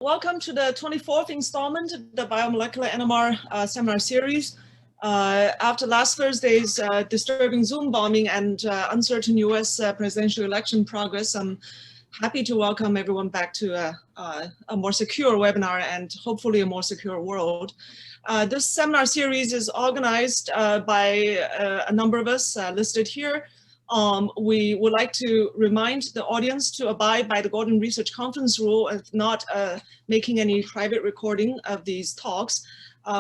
Welcome to the 24th installment of the Biomolecular NMR seminar series. After last Thursday's disturbing Zoom bombing and uncertain US presidential election progress, I'm happy to welcome everyone back to a more secure webinar and hopefully a more secure world. This seminar series is organized by a number of us listed here. We would like to remind the audience to abide by the Gordon Research Conference rule of not making any private recording of these talks.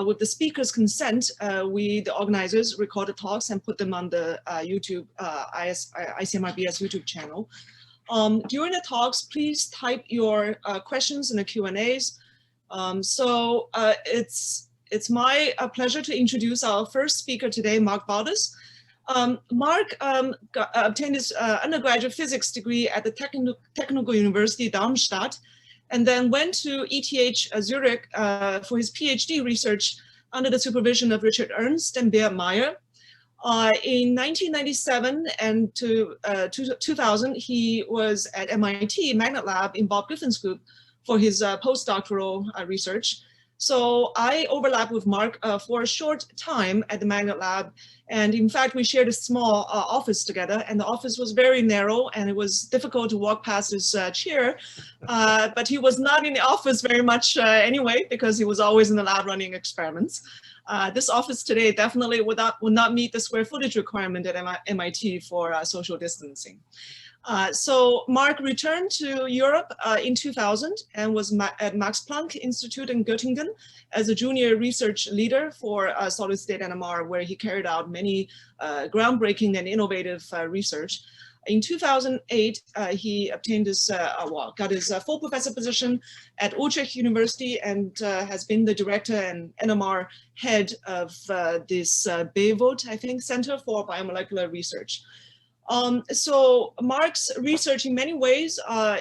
With the speaker's consent, we, the organizers, record the talks and put them on the YouTube, ICMRBS YouTube channel. During the talks, please type your questions in the Q&As. It's my pleasure to introduce our first speaker today, Marc Baldus. Marc obtained his undergraduate physics degree at the Technical University Darmstadt, and then went to ETH Zurich for his PhD research under the supervision of Richard Ernst and Beat Meyer. In 1997 and to 2000, he was at MIT Magnet Lab in Bob Griffin's group for his postdoctoral research. So I overlapped with Marc for a short time at the Magnet Lab. And in fact, we shared a small office together, and the office was very narrow and it was difficult to walk past his chair. But he was not in the office very much anyway, because he was always in the lab running experiments. This office today definitely would not meet the square footage requirement at MIT for social distancing. So Marc returned to Europe in 2000 and was at Max Planck Institute in Göttingen as a junior research leader for solid state NMR, where he carried out many groundbreaking and innovative research. In 2008, he obtained his, got his full professor position at Utrecht University and has been the director and NMR head of this BEVOT, I think, Center for Biomolecular Research. So Marc's research in many ways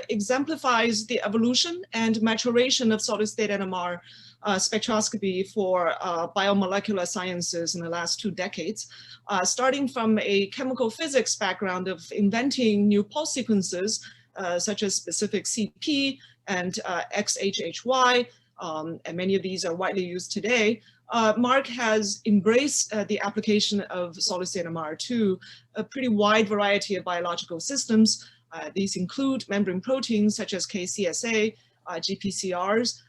exemplifies the evolution and maturation of solid-state NMR spectroscopy for biomolecular sciences in the last 2 decades, starting from a chemical physics background of inventing new pulse sequences, such as specific CP and XHHY, and many of these are widely used today. Marc has embraced the application of solid-state NMR to a pretty wide variety of biological systems. These include membrane proteins such as KCSA, GPCRs,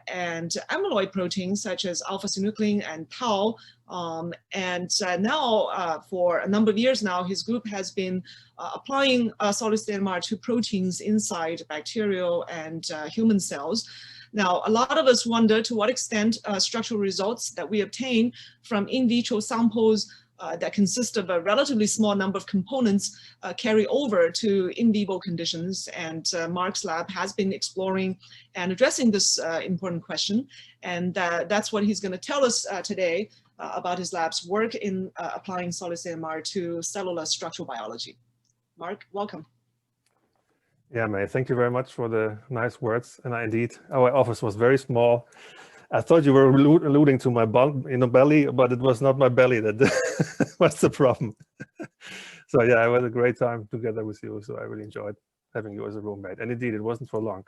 and amyloid proteins such as alpha-synuclein and tau. Now, for a number of years now, his group has been applying solid-state NMR to proteins inside bacterial and human cells. Now, a lot of us wonder to what extent structural results that we obtain from in vitro samples that consist of a relatively small number of components carry over to in vivo conditions. And Marc's lab has been exploring and addressing this important question. And that's what he's going to tell us today about his lab's work in applying solid-state NMR to cellular structural biology. Marc, welcome. Yeah, May, thank you very much for the nice words. And indeed, our office was very small. I thought you were alluding to my belly, but it was not my belly that was the problem. So yeah, it was a great time together with you. So I really enjoyed having you as a roommate. And indeed, it wasn't for long.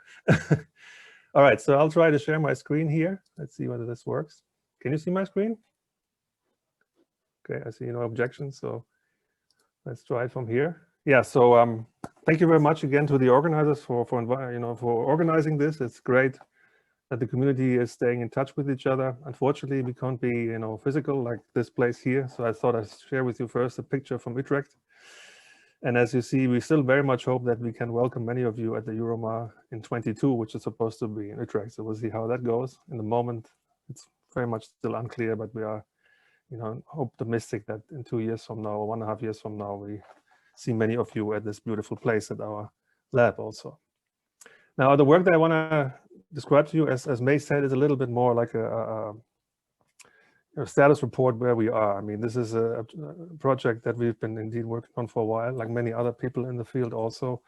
All right, so I'll try to share my screen here. Let's see whether this works. Can you see my screen? Okay, I see no objections. So let's try it from here. Yeah, so thank you very much again to the organizers for organizing this. It's great that the community is staying in touch with each other. Unfortunately, we can't be physical like this place here. So I thought I'd share with you first a picture from Utrecht. And as you see, we still very much hope that we can welcome many of you at the Euromar in 22, which is supposed to be in Utrecht. So we'll see how that goes. In the moment, it's very much still unclear, but we are optimistic that in 2 years from now, or 1.5 years from now, we see many of you at this beautiful place at our lab also. Now, the work that I want to describe to you, as May said, is a little bit more like a status report where we are. I mean, this is a project that we've been indeed working on for a while, like many other people in the field also.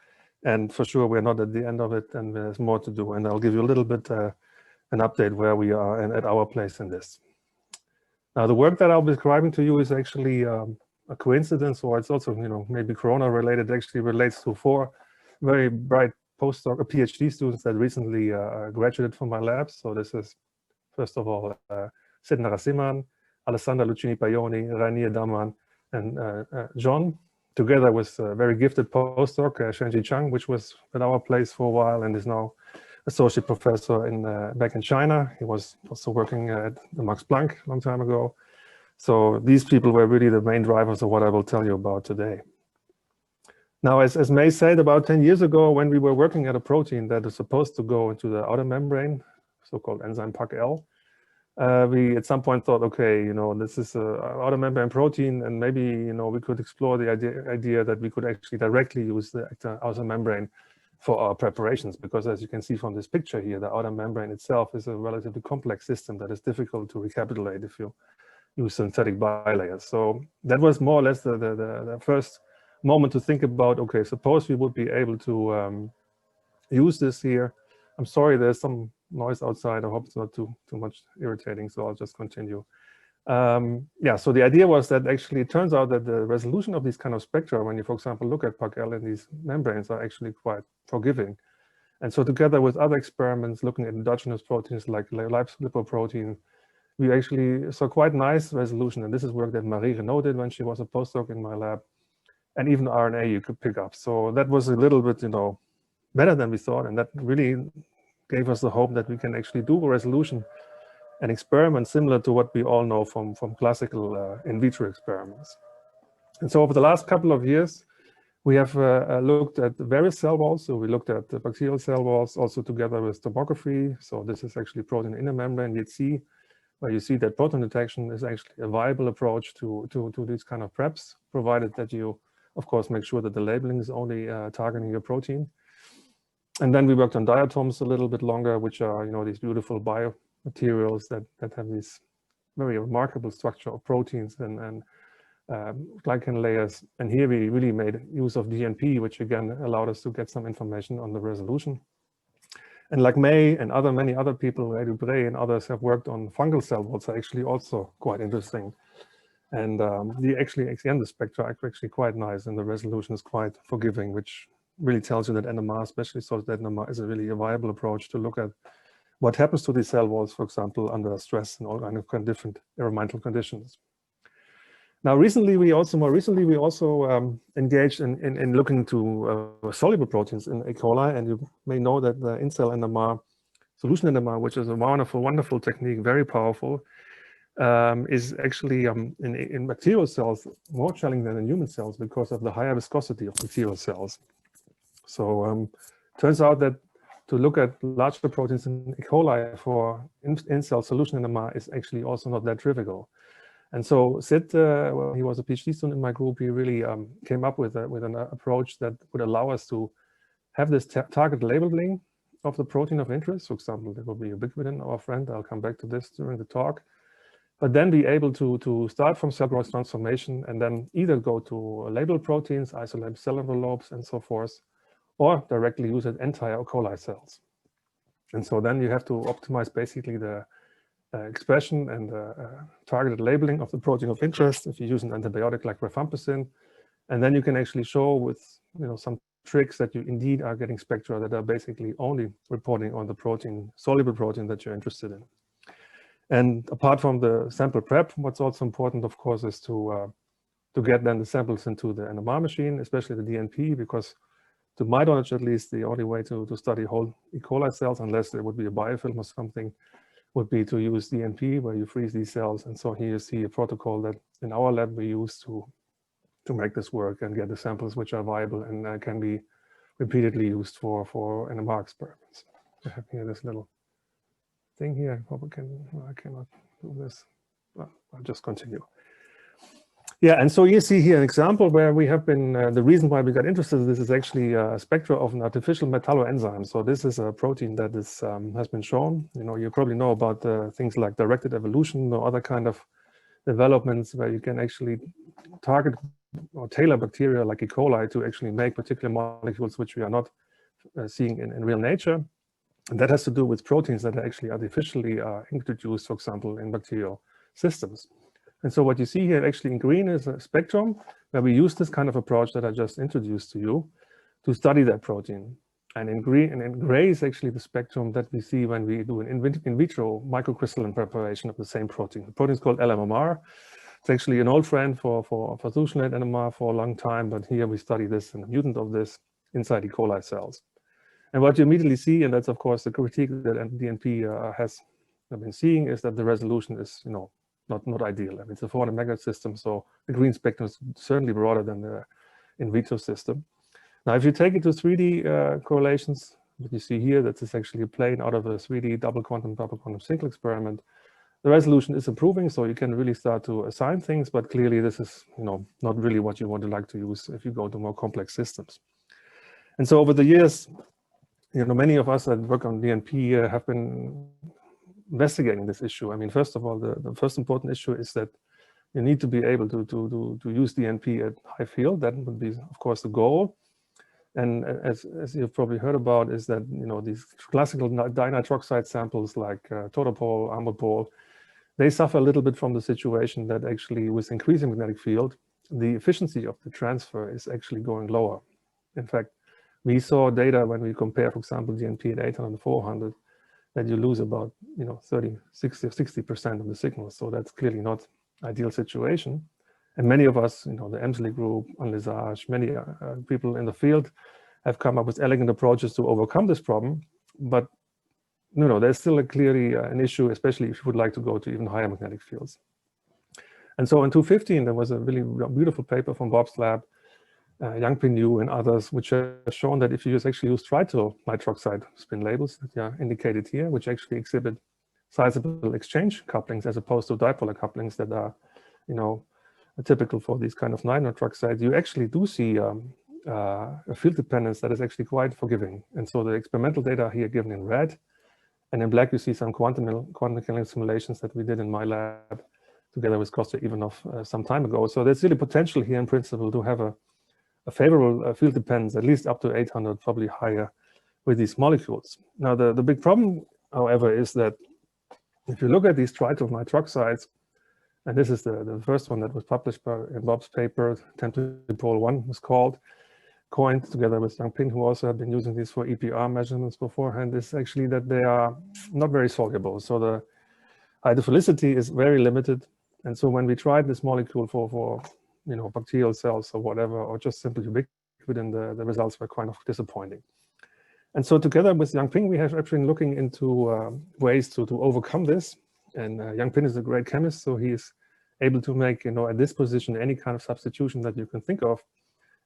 And for sure, we're not at the end of it, and there's more to do. And I'll give you a little bit an update where we are and at our place in this. Now, the work that I'll be describing to you is actually a coincidence, or it's also, maybe Corona related. It actually relates to 4 very bright postdoc, PhD students that recently graduated from my lab. So this is, first of all, Sid Narasimhan, Alessandra Lucchini Paioni, Rainier Daman, and John, together with a very gifted postdoc, Shenji Chang, which was at our place for a while and is now associate professor back in China. He was also working at the Max Planck a long time ago. So these people were really the main drivers of what I will tell you about today. Now, as May said, about 10 years ago, when we were working at a protein that is supposed to go into the outer membrane, so-called enzyme PAC-L, we at some point thought, okay, this is an outer membrane protein, and maybe, we could explore the idea that we could actually directly use the outer membrane for our preparations, because as you can see from this picture here, the outer membrane itself is a relatively complex system that is difficult to recapitulate if you use synthetic bilayers. So that was more or less the first moment to think about, okay, suppose we would be able to use this here. I'm sorry, there's some noise outside. I hope it's not too much irritating, so I'll just continue. Yeah, so the idea was that actually it turns out that the resolution of these kind of spectra, when you, for example, look at PAC-L in these membranes, are actually quite forgiving. And so together with other experiments looking at endogenous proteins like lipoprotein, we actually saw quite nice resolution. And this is work that Marie Renaud did when she was a postdoc in my lab. And even RNA you could pick up. So that was a little bit, better than we thought. And that really gave us the hope that we can actually do a resolution and experiment similar to what we all know from classical in vitro experiments. And so over the last couple of years, we have looked at various cell walls. So we looked at the bacterial cell walls also together with tomography. So this is actually protein inner membrane, YTC, where you see that proton detection is actually a viable approach to these kind of preps, provided that you, of course, make sure that the labeling is only targeting your protein. And then we worked on diatoms a little bit longer, which are, these beautiful biomaterials that have this very remarkable structure of proteins and glycan layers. And here we really made use of DNP, which again allowed us to get some information on the resolution. And like May and many other people, Ray Dubré and others, have worked on fungal cell walls, are actually also quite interesting. And the spectra are actually quite nice, and the resolution is quite forgiving, which really tells you that NMR, especially solid NMR, is a really viable approach to look at what happens to these cell walls, for example, under stress and all kinds of different environmental conditions. Now, more recently, we also engaged in looking to soluble proteins in E. coli, and you may know that the in-cell NMR, solution NMR, which is a wonderful, wonderful technique, very powerful, is actually in bacterial cells more challenging than in human cells because of the higher viscosity of bacterial cells. So turns out that to look at larger proteins in E. coli for in-cell solution NMR is actually also not that trivial. And so Sid, when he was a PhD student in my group, he really came up with an approach that would allow us to have this target labeling of the protein of interest. For example, there will be ubiquitin, our friend. I'll come back to this during the talk. But then be able to start from cell growth transformation and then either go to labeled proteins, isolate cell envelopes, and so forth, or directly use it entire E. coli cells. And so then you have to optimize basically the expression and targeted labeling of the protein of interest if you use an antibiotic like rifampicin. And then you can actually show with some tricks that you indeed are getting spectra that are basically only reporting on the protein, soluble protein that you're interested in. And apart from the sample prep, what's also important, of course, is to get then the samples into the NMR machine, especially the DNP, because to my knowledge, at least, the only way to study whole E. coli cells, unless there would be a biofilm or something, would be to use DNP, where you freeze these cells. And so here you see a protocol that in our lab we use to make this work and get the samples which are viable and can be repeatedly used for NMR experiments. I have here this little thing here. I cannot do this. Well, I'll just continue. Yeah, and so you see here an example where we have been, the reason why we got interested in this is actually a spectra of an artificial metalloenzyme. So this is a protein that is, has been shown. You probably know about things like directed evolution or other kind of developments where you can actually target or tailor bacteria like E. coli to actually make particular molecules which we are not seeing in real nature. And that has to do with proteins that are actually artificially introduced, for example, in bacterial systems. And so what you see here actually in green is a spectrum where we use this kind of approach that I just introduced to you to study that protein. And in green and in gray is actually the spectrum that we see when we do an in vitro microcrystalline preparation of the same protein. The protein is called LMMR. It's actually an old friend for fusion-led NMR for a long time, but here we study this and a mutant of this inside E. coli cells. And what you immediately see, and that's of course the critique that DNP has been seeing, is that the resolution is, not ideal. I mean, it's a 400 megahertz system, so the green spectrum is certainly broader than the in vitro system. Now, if you take it to 3D correlations, what you see here, that is actually a plane out of a 3D double quantum single experiment. The resolution is improving, so you can really start to assign things, but clearly this is, not really what you want to like to use if you go to more complex systems. And so over the years, many of us that work on DNP have been investigating this issue. I mean, first of all, the first important issue is that you need to be able to use DNP at high field. That would be, of course, the goal. And as you've probably heard about, is that these classical dinitroxide samples like Todopol, Amopol, they suffer a little bit from the situation that actually with increasing magnetic field, the efficiency of the transfer is actually going lower. In fact, we saw data when we compare, for example, DNP at 800 and 400, that you lose about 30, 60, 60% of the signal. So that's clearly not ideal situation. And many of us, the Emsley group, Enlisage, many people in the field have come up with elegant approaches to overcome this problem. But there's still clearly an issue, especially if you would like to go to even higher magnetic fields. And so in 2015, there was a really beautiful paper from Bob's lab, Yang Ping Yu and others, which have shown that if you actually use trityl nitroxide spin labels that are indicated here, which actually exhibit sizable exchange couplings as opposed to dipolar couplings that are, typical for these kind of nitroxides, you actually do see a field dependence that is actually quite forgiving. And so the experimental data here given in red, and in black you see some quantum mechanical simulations that we did in my lab together with Kostya Ivanov some time ago. So there's really potential here in principle to have a favorable field dependence, at least up to 800, probably higher with these molecules. Now the big problem, however, is that if you look at these trityl nitroxides, and this is the first one that was published in Bob's paper, 10^1 was coined together with Yang Ping, who also had been using these for EPR measurements beforehand, is actually that they are not very soluble. So the hydrophilicity is very limited. And so when we tried this molecule for bacterial cells or whatever, or just simply ubiquitin, the results were kind of disappointing. And so together with Yang Ping, we have actually been looking into ways to overcome this. And Yang Ping is a great chemist, so he's able to make, at this position, any kind of substitution that you can think of.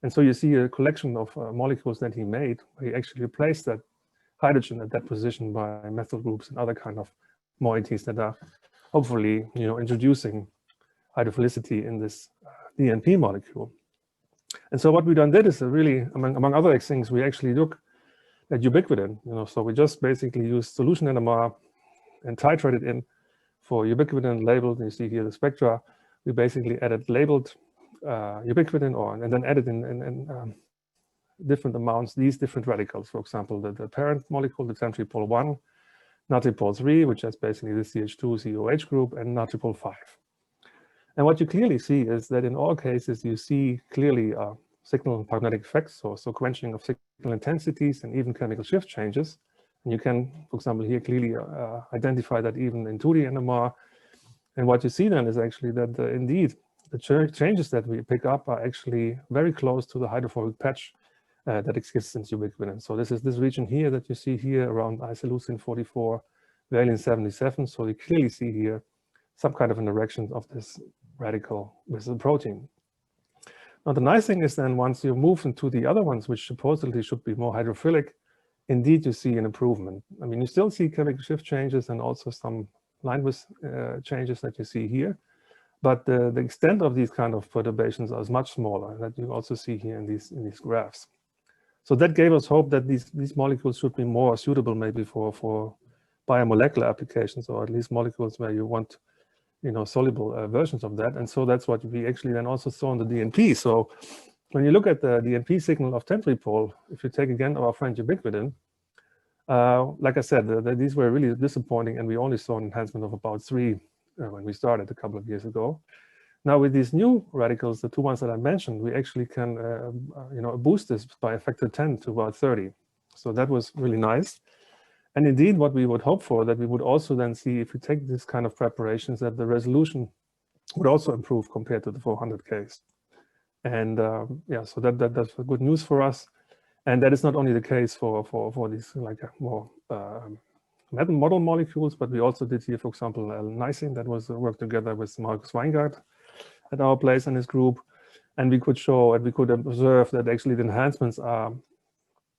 And so you see a collection of molecules that he made. He actually replaced that hydrogen at that position by methyl groups and other kind of moieties that are hopefully, introducing hydrophilicity in this DNP molecule. And so what we done did is really, among other things, we actually look at ubiquitin. So we just basically use solution NMR and titrated in for ubiquitin labeled. You see here the spectra. We basically added labeled ubiquitin and then added in different amounts these different radicals. For example, the parent molecule, the 10^1, natripol-3, which is basically the CH2-COH group, and natripol-5. And what you clearly see is that in all cases, you see clearly signal magnetic effects, so quenching of signal intensities and even chemical shift changes. And you can, for example, here clearly identify that even in 2D NMR. And what you see then is actually that indeed the changes that we pick up are actually very close to the hydrophobic patch that exists in ubiquitin. So this is this region here that you see here around isoleucine 44, valine 77. So you clearly see here some kind of interaction of this radical with the protein. Now the nice thing is then once you move into the other ones, which supposedly should be more hydrophilic, indeed you see an improvement. I mean, you still see chemical shift changes and also some line width changes that you see here, but the extent of these kind of perturbations is much smaller, that you also see here in these graphs. So that gave us hope that these molecules should be more suitable maybe for biomolecular applications, or at least molecules where you want soluble versions of that. And so that's what we actually then also saw in the DNP. So when you look at the DNP signal of 10^-pol, if you take again our friend ubiquitin, like I said, these were really disappointing, and we only saw an enhancement of about 3 when we started a couple of years ago. Now with these new radicals, the 2 ones that I mentioned, we actually can boost this by a factor 10 to about 30. So that was really nice. And indeed, what we would hope for, that we would also then see, if we take this kind of preparations, that the resolution would also improve compared to the 400 case. And yeah, so that's good news for us. And that is not only the case for these like more model molecules, but we also did here, for example, lysine that was worked together with Marcus Weingart at our place and his group. And we could show and we could observe that actually the enhancements are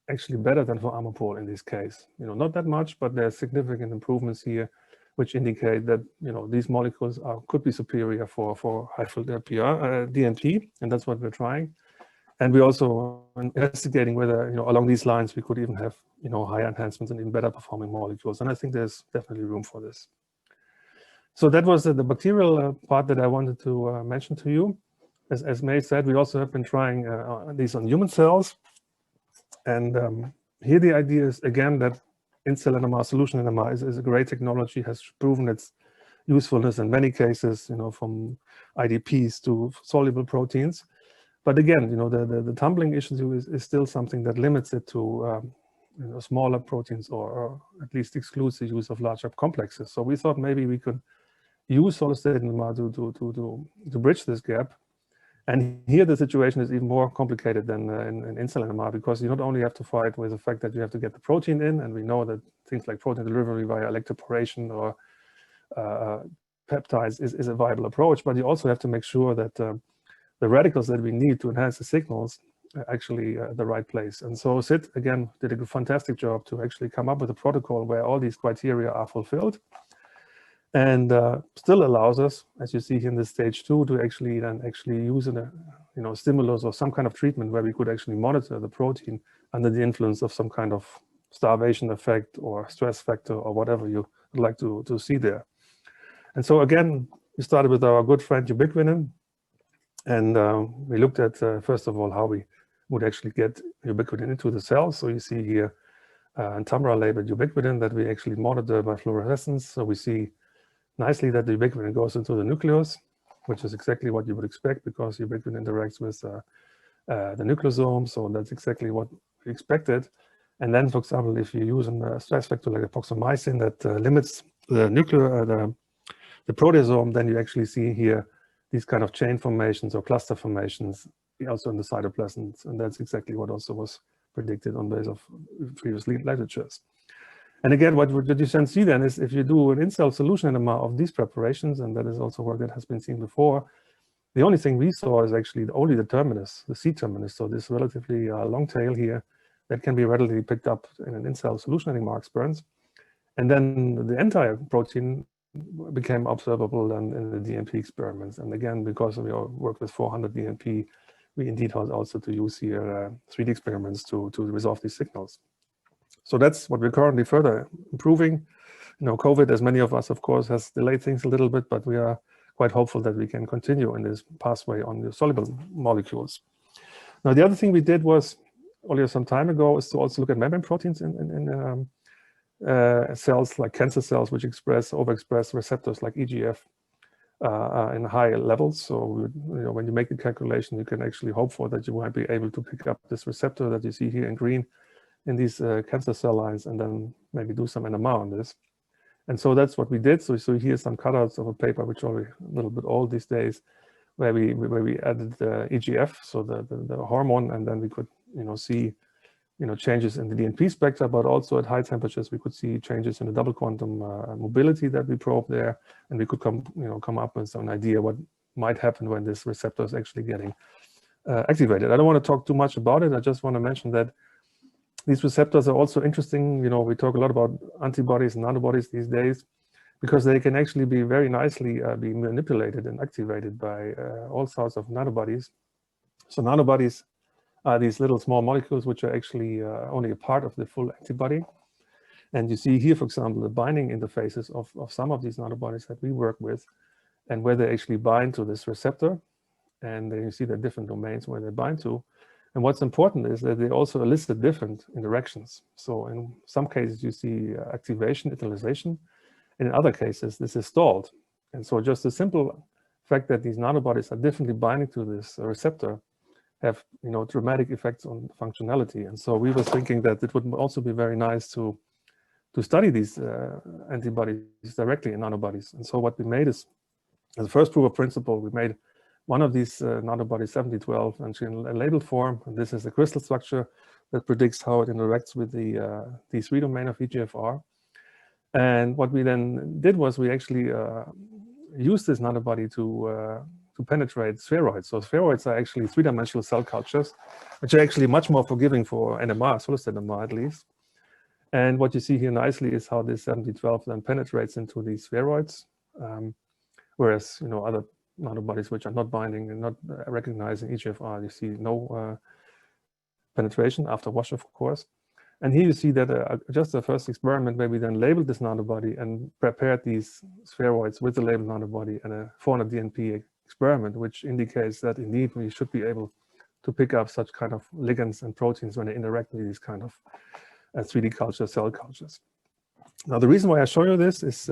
actually better than for Amapol in this case. Not that much, but there's significant improvements here, which indicate that these molecules could be superior for high-field DNP, and that's what we're trying. And we're also investigating whether along these lines we could even have higher enhancements and even better performing molecules. And I think there's definitely room for this. So that was the bacterial part that I wanted to mention to you. As May said, we also have been trying these on human cells. And here the idea is, again, that in-cell NMR, solution NMR is a great technology, has proven its usefulness in many cases, from IDPs to soluble proteins. But again, the tumbling issue is still something that limits it to smaller proteins, or at least excludes the use of larger complexes. So we thought maybe we could use solid-state NMR to bridge this gap. And here the situation is even more complicated than in cell NMR, because you not only have to fight with the fact that you have to get the protein in, and we know that things like protein delivery via electroporation or peptides is a viable approach, but you also have to make sure that the radicals that we need to enhance the signals are actually at the right place. And so Sid, again, did a fantastic job to actually come up with a protocol where all these criteria are fulfilled. And still allows us, as you see here in this stage 2, to actually use a stimulus or some kind of treatment where we could actually monitor the protein under the influence of some kind of starvation effect or stress factor or whatever you would like to see there. And so again, we started with our good friend ubiquinone, and we looked at first of all how we would actually get ubiquinone into the cells. So you see here Tamra labeled ubiquinone that we actually monitor by fluorescence. So we see nicely that the ubiquinone goes into the nucleus, which is exactly what you would expect, because ubiquinone interacts with the nucleosome. So that's exactly what we expected. And then, for example, if you use a stress factor like epoxomycin that limits the the proteasome, then you actually see here these kind of chain formations or cluster formations also in the cytoplasms. And that's exactly what also was predicted on base of previous literatures. And again, what you can see then is if you do an in-cell solution NMR of these preparations, and that is also work that has been seen before, the only thing we saw is actually only the terminus, the C terminus. So this relatively long tail here that can be readily picked up in an in-cell solution NMR experience. And then the entire protein became observable in the DNP experiments. And again, because we work with 400 DNP, we indeed had also to use here 3D experiments to resolve these signals. So that's what we're currently further improving. COVID, as many of us, of course, has delayed things a little bit, but we are quite hopeful that we can continue in this pathway on the soluble molecules. Now, the other thing we did was, earlier some time ago, is to also look at membrane proteins in cells like cancer cells, which overexpress receptors like EGF in high levels. So when you make the calculation, you can actually hope for that you might be able to pick up this receptor that you see here in green in these cancer cell lines, and then maybe do some NMR on this. And so that's what we did. So here's some cutouts of a paper which are a little bit old these days, where we added the EGF, so the hormone, and then we could see changes in the DNP spectra, but also at high temperatures we could see changes in the double quantum mobility that we probed there, and we could come up with an idea what might happen when this receptor is actually getting activated. I don't want to talk too much about it. I just want to mention that these receptors are also interesting. We talk a lot about antibodies and nanobodies these days, because they can actually be very nicely be manipulated and activated by all sorts of nanobodies. So nanobodies are these little small molecules which are actually only a part of the full antibody. And you see here, for example, the binding interfaces of some of these nanobodies that we work with, and where they actually bind to this receptor. And then you see the different domains where they bind to. And what's important is that they also elicit different interactions. So in some cases, you see activation, utilization. And in other cases, this is stalled. And so just the simple fact that these nanobodies are differently binding to this receptor have, you know, dramatic effects on functionality. And so we were thinking that it would also be very nice to study these antibodies directly in nanobodies. And so what we made is, as a first proof of principle, we made one of these nanobodies 7012 and in a label form. And this is a crystal structure that predicts how it interacts with the D3 domain of EGFR. And what we then did was we actually used this nanobody to penetrate spheroids. So spheroids are actually three-dimensional cell cultures, which are actually much more forgiving for NMR, solid-state NMR at least. And what you see here nicely is how this 7012 then penetrates into these spheroids, whereas, you know, other nanobodies which are not binding and not recognizing EGFR, you see no penetration after wash, of course. And here you see that just the first experiment where we then labeled this nanobody and prepared these spheroids with the labeled nanobody and a 400 DNP experiment, which indicates that indeed we should be able to pick up such kind of ligands and proteins when they interact with these kind of 3D culture, cell cultures. Now, the reason why I show you this is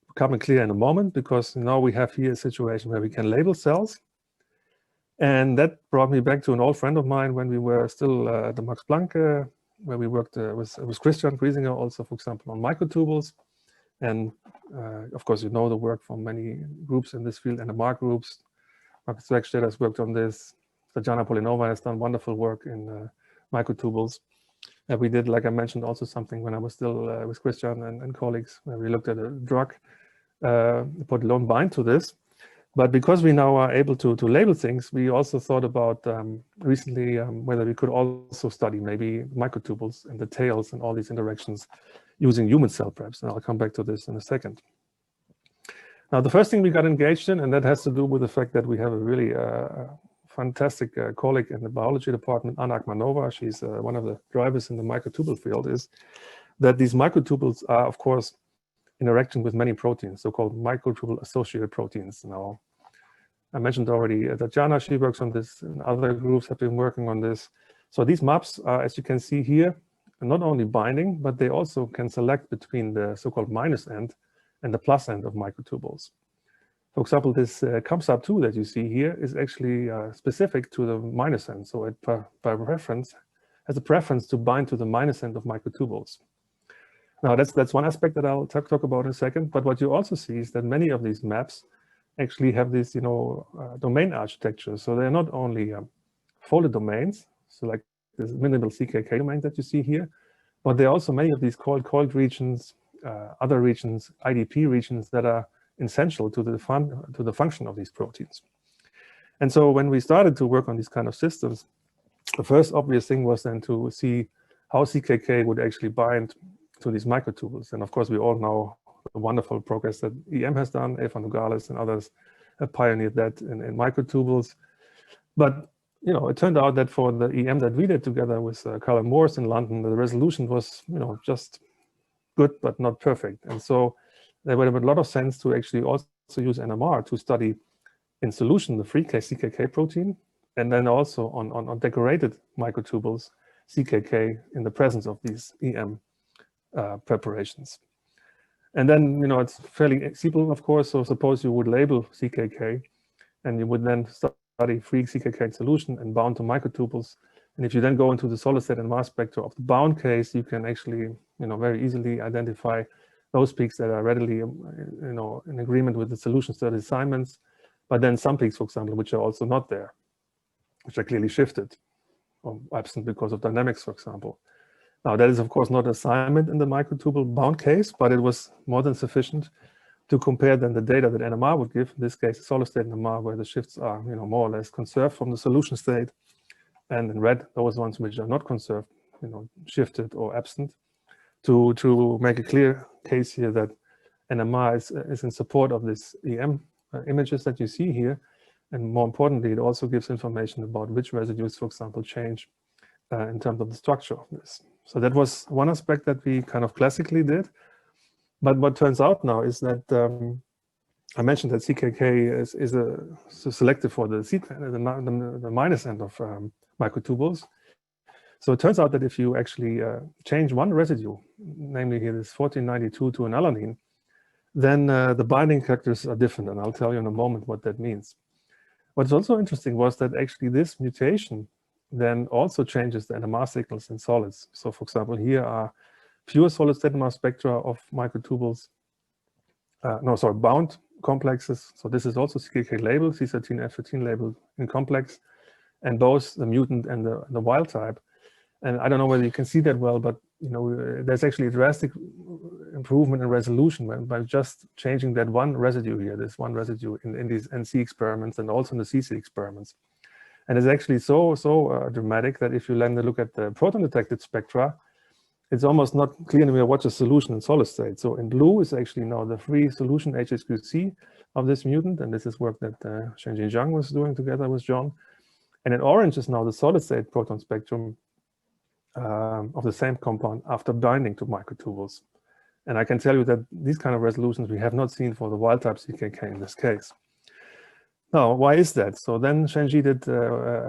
becoming clear in a moment, because now we have here a situation where we can label cells. And that brought me back to an old friend of mine when we were still at the Max Planck, where we worked with Christian Griesinger also, for example, on microtubules. And of course, you know the work from many groups in this field, NMR groups. Marcus Zweckstedt has worked on this. Tatjana Polinova has done wonderful work in microtubules. We did, like I mentioned, also something when I was still with Christian and colleagues, where we looked at a drug, proteolone bind to this. But because we now are able to label things, we also thought about recently whether we could also study maybe microtubules and the tails and all these interactions using human cell preps. And I'll come back to this in a second. Now, the first thing we got engaged in, and that has to do with the fact that we have a really fantastic colleague in the biology department, Anna Akmanova. She's one of the drivers in the microtubule field, is that these microtubules are, of course, interacting with many proteins, so-called microtubule-associated proteins. Now, I mentioned already Tatjana, she works on this, and other groups have been working on this. So these maps are, as you can see here, not only binding, but they also can select between the so-called minus end and the plus end of microtubules. For example, this CAMSAP2 that you see here is actually specific to the minus end. So it, by reference, has a preference to bind to the minus end of microtubules. Now, that's one aspect that I'll talk about in a second. But what you also see is that many of these maps actually have this, domain architecture. So they're not only folded domains, so like this minimal CKK domain that you see here, but there are also many of these coiled regions, other regions, IDP regions that are essential to the function of these proteins. And so when we started to work on these kind of systems, the first obvious thing was then to see how CKK would actually bind to these microtubules. And of course, we all know the wonderful progress that EM has done. Eva Nogales and others have pioneered that in microtubules. But it turned out that for the EM that we did together with Carla Morse in London, the resolution was just good but not perfect. And so there would have a lot of sense to actually also use NMR to study in solution the free CKK protein, and then also on decorated microtubules CKK in the presence of these EM preparations. And then it's fairly simple, of course. So suppose you would label CKK, and you would then study free CKK in solution and bound to microtubules. And if you then go into the solid-state and mass spectra of the bound case, you can actually very easily identify those peaks that are readily in agreement with the solution study assignments, but then some peaks, for example, which are also not there, which are clearly shifted or absent because of dynamics, for example. Now, that is, of course, not an assignment in the microtubule bound case, but it was more than sufficient to compare then the data that NMR would give, in this case, solid-state NMR, where the shifts are more or less conserved from the solution state, and in red, those ones which are not conserved, shifted or absent, to make a clear case here that NMR is in support of this EM images that you see here. And more importantly, it also gives information about which residues, for example, change in terms of the structure of this. So that was one aspect that we kind of classically did. But what turns out now is that I mentioned that CKK is selective for the minus end of microtubules. So it turns out that if you actually change one residue, namely here this 1492 to an alanine, then the binding characters are different. And I'll tell you in a moment what that means. What's also interesting was that actually this mutation then also changes the NMR signals in solids. So for example, here are pure solid state NMR spectra of microtubules, bound complexes. So this is also CKK labeled, C13, F13 labeled in complex, and both the mutant and the wild type. And I don't know whether you can see that well, but there's actually a drastic improvement in resolution by just changing that one residue here, this one residue in these NC experiments and also in the CC experiments. And it's actually so dramatic that if you then look at the proton-detected spectra, it's almost not clear to me what's a solution in solid state. So in blue is actually now the free solution HSQC of this mutant, and this is work that Shenjin Zhang was doing together with John. And in orange is now the solid state proton spectrum of the same compound after binding to microtubules. And I can tell you that these kind of resolutions we have not seen for the wild type CKK in this case. Now, why is that? So then Shenji did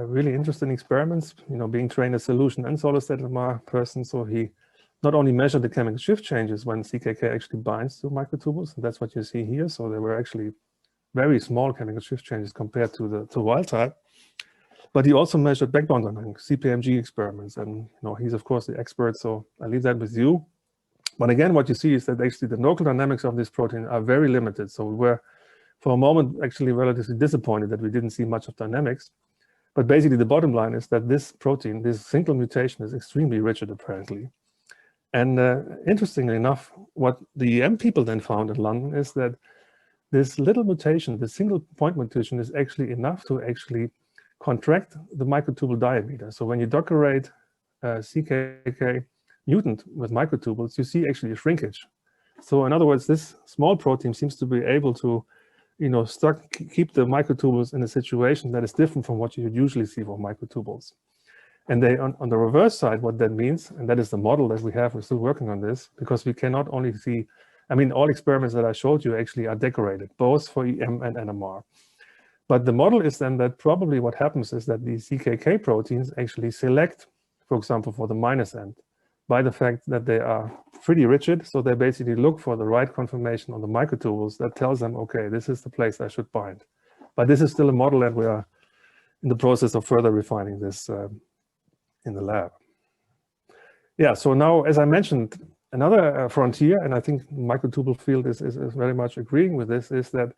really interesting experiments, being trained as solution and solid state NMR person. So he not only measured the chemical shift changes when CKK actually binds to microtubules, and that's what you see here. So there were actually very small chemical shift changes compared to the wild type. But he also measured backbone dynamics, CPMG experiments, and he's of course the expert, so I leave that with you. But again, what you see is that actually the local dynamics of this protein are very limited. So we were, for a moment, actually relatively disappointed that we didn't see much of dynamics. But basically, the bottom line is that this protein, this single mutation, is extremely rigid, apparently. And interestingly enough, what the EM people then found in London is that this little mutation, the single point mutation, is actually enough to actually contract the microtubule diameter. So when you dockerate CKK mutant with microtubules, you see actually a shrinkage. So in other words, this small protein seems to be able to, keep the microtubules in a situation that is different from what you would usually see for microtubules. And they, on the reverse side, what that means, and that is the model that we have, we're still working on this, because we cannot only see, all experiments that I showed you actually are decorated, both for EM and NMR. But the model is then that probably what happens is that these CKK proteins actually select, for example, for the minus end, by the fact that they are pretty rigid. So they basically look for the right conformation on the microtubules that tells them, okay, this is the place I should bind. But this is still a model, and we are in the process of further refining this in the lab. Yeah, so now, as I mentioned, another frontier, and I think the microtubule field is very much agreeing with this, is that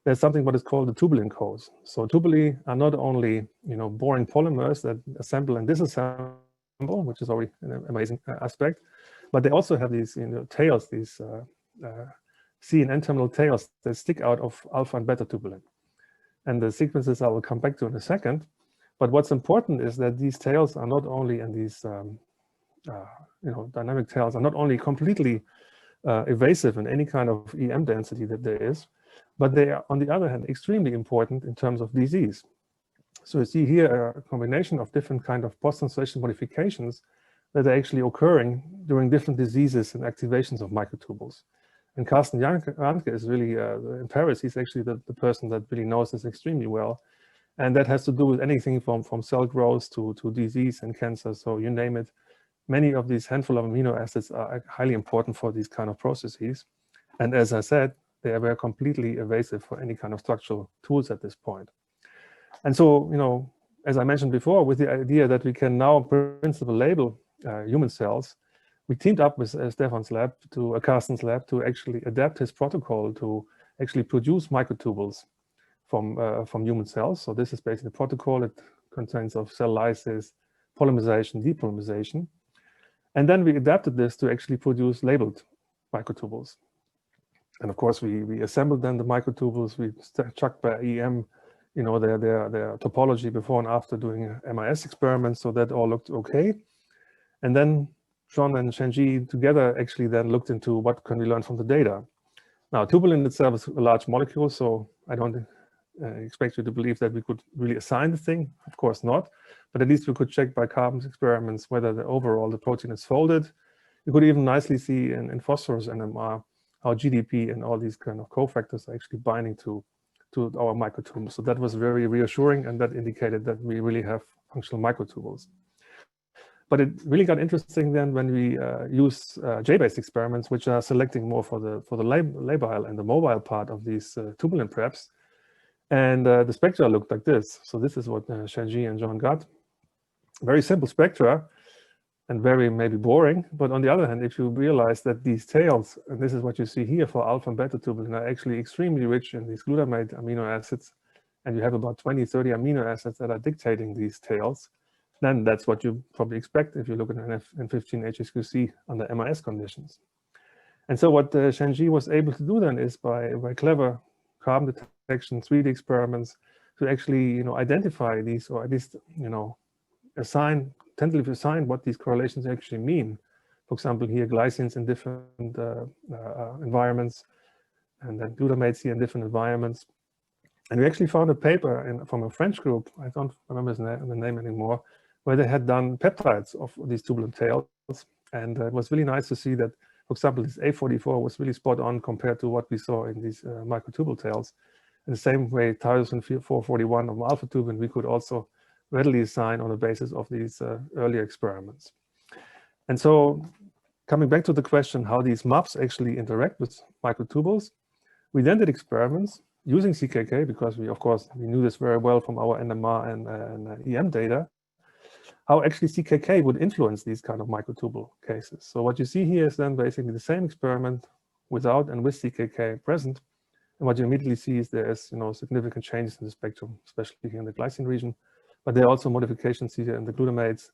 there's something what is called the tubulin codes. So tubuli are not only boring polymers that assemble and disassemble, which is already an amazing aspect, but they also have these tails, these C and N terminal tails that stick out of alpha and beta tubulin. And the sequences I will come back to in a second. But what's important is that these tails are not only, and these dynamic tails are not only completely evasive in any kind of EM density that there is, but they are, on the other hand, extremely important in terms of disease. So you see here a combination of different kind of post-translational modifications that are actually occurring during different diseases and activations of microtubules. And Carsten Janke is really, in Paris, he's actually the person that really knows this extremely well. And that has to do with anything from cell growth to disease and cancer, so you name it. Many of these handful of amino acids are highly important for these kind of processes. And as I said, they are completely evasive for any kind of structural tools at this point. And so, as I mentioned before, with the idea that we can now, in principle, label human cells, we teamed up with Stefan's lab, Carsten's lab, to actually adapt his protocol to actually produce microtubules from human cells. So this is basically the protocol. It contains of cell lysis, polymerization, depolymerization. And then we adapted this to actually produce labeled microtubules. And of course, we assembled then the microtubules. We checked by EM, their topology before and after doing MIS experiments. So that all looked okay. And then John and Shenji together actually then looked into what can we learn from the data. Now, tubulin itself is a large molecule, so I don't expect you to believe that we could really assign the thing. Of course not. But at least we could check by carbon experiments whether the protein is folded. You could even nicely see in phosphorus NMR how GDP and all these kind of cofactors are actually binding to our microtubules. So that was very reassuring, and that indicated that we really have functional microtubules. But it really got interesting then when we use J-based experiments, which are selecting more for the labile and the mobile part of these tubulin preps. And the spectra looked like this. So this is what Shenji and John got. Very simple spectra and very maybe boring. But on the other hand, if you realize that these tails, and this is what you see here for alpha and beta tubulin, are actually extremely rich in these glutamate amino acids, and you have about 20, 30 amino acids that are dictating these tails, then that's what you probably expect if you look at an N15 HSQC under MIS conditions. And so what Shenji was able to do then is by clever carbon detection, 3D experiments, to actually identify these, or at least tentatively assign what these correlations actually mean. For example, here glycines in different environments, and then glutamates here in different environments. And we actually found a paper from a French group, I don't remember the name anymore, where they had done peptides of these tubulin tails. And it was really nice to see that, for example, this A44 was really spot on compared to what we saw in these microtubule tails. In the same way, tyrosine 441 of alpha tubulin, we could also readily assign on the basis of these earlier experiments. And so coming back to the question how these MAPs actually interact with microtubules, we then did experiments using CKK, because we knew this very well from our NMR and EM data, how actually CKK would influence these kind of microtubule cases. So what you see here is then basically the same experiment without and with CKK present. And what you immediately see is there is significant changes in the spectrum, especially here in the glycine region. But there are also modifications here in the glutamates,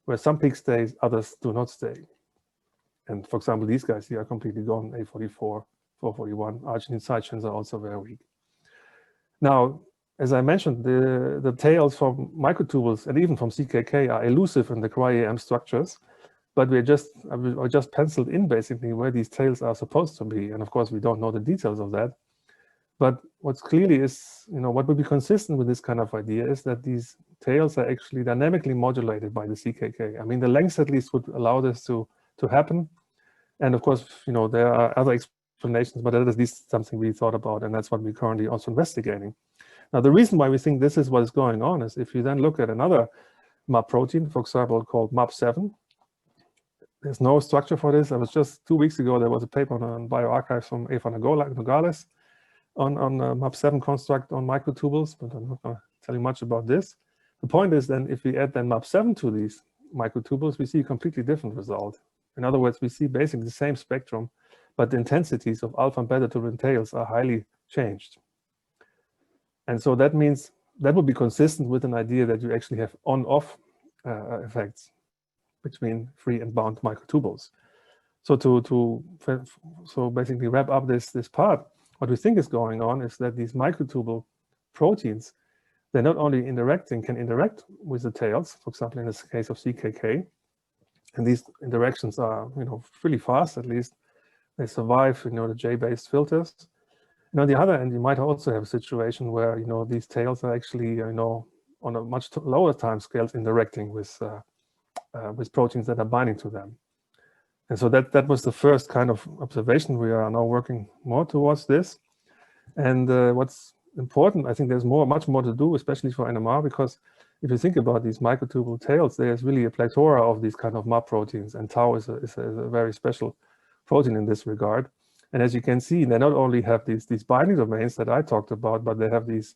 where some peaks stay, others do not stay. And for example, these guys here are completely gone, A44, 441. Arginine side chains are also very weak. Now, as I mentioned, the tails from microtubules and even from CKK are elusive in the cryo-EM structures, but I just penciled in basically where these tails are supposed to be. And of course, we don't know the details of that. But what's clearly is, what would be consistent with this kind of idea is that these tails are actually dynamically modulated by the CKK. I mean, the length at least would allow this to happen. And of course, there are other explanations, but that is at least something we thought about, and that's what we're currently also investigating. Now, the reason why we think this is what is going on is if you then look at another MAP protein, for example, called MAP7, there's no structure for this. I was just 2 weeks ago, there was a paper on bioarchives from Eva Nogales on MAP7 construct on microtubules, but I'm not going to tell you much about this. The point is then if we add then MAP7 to these microtubules, we see a completely different result. In other words, we see basically the same spectrum, but the intensities of alpha and beta tubulin tails are highly changed. And so that means that would be consistent with an idea that you actually have on-off effects between free and bound microtubules. So so basically wrap up this part, what we think is going on is that these microtubule proteins, they're not only can interact with the tails, for example, in this case of CKK, and these interactions are, really fast, at least they survive, the J-based filters. And on the other hand, you might also have a situation where, these tails are actually, on a much lower time scales interacting with proteins that are binding to them. And so that was the first kind of observation. We are now working more towards this. And what's important, I think there's much more to do, especially for NMR, because if you think about these microtubule tails, there's really a plethora of these kind of MAP proteins, and tau is a very special protein in this regard. And as you can see, they not only have these binding domains that I talked about, but they have these,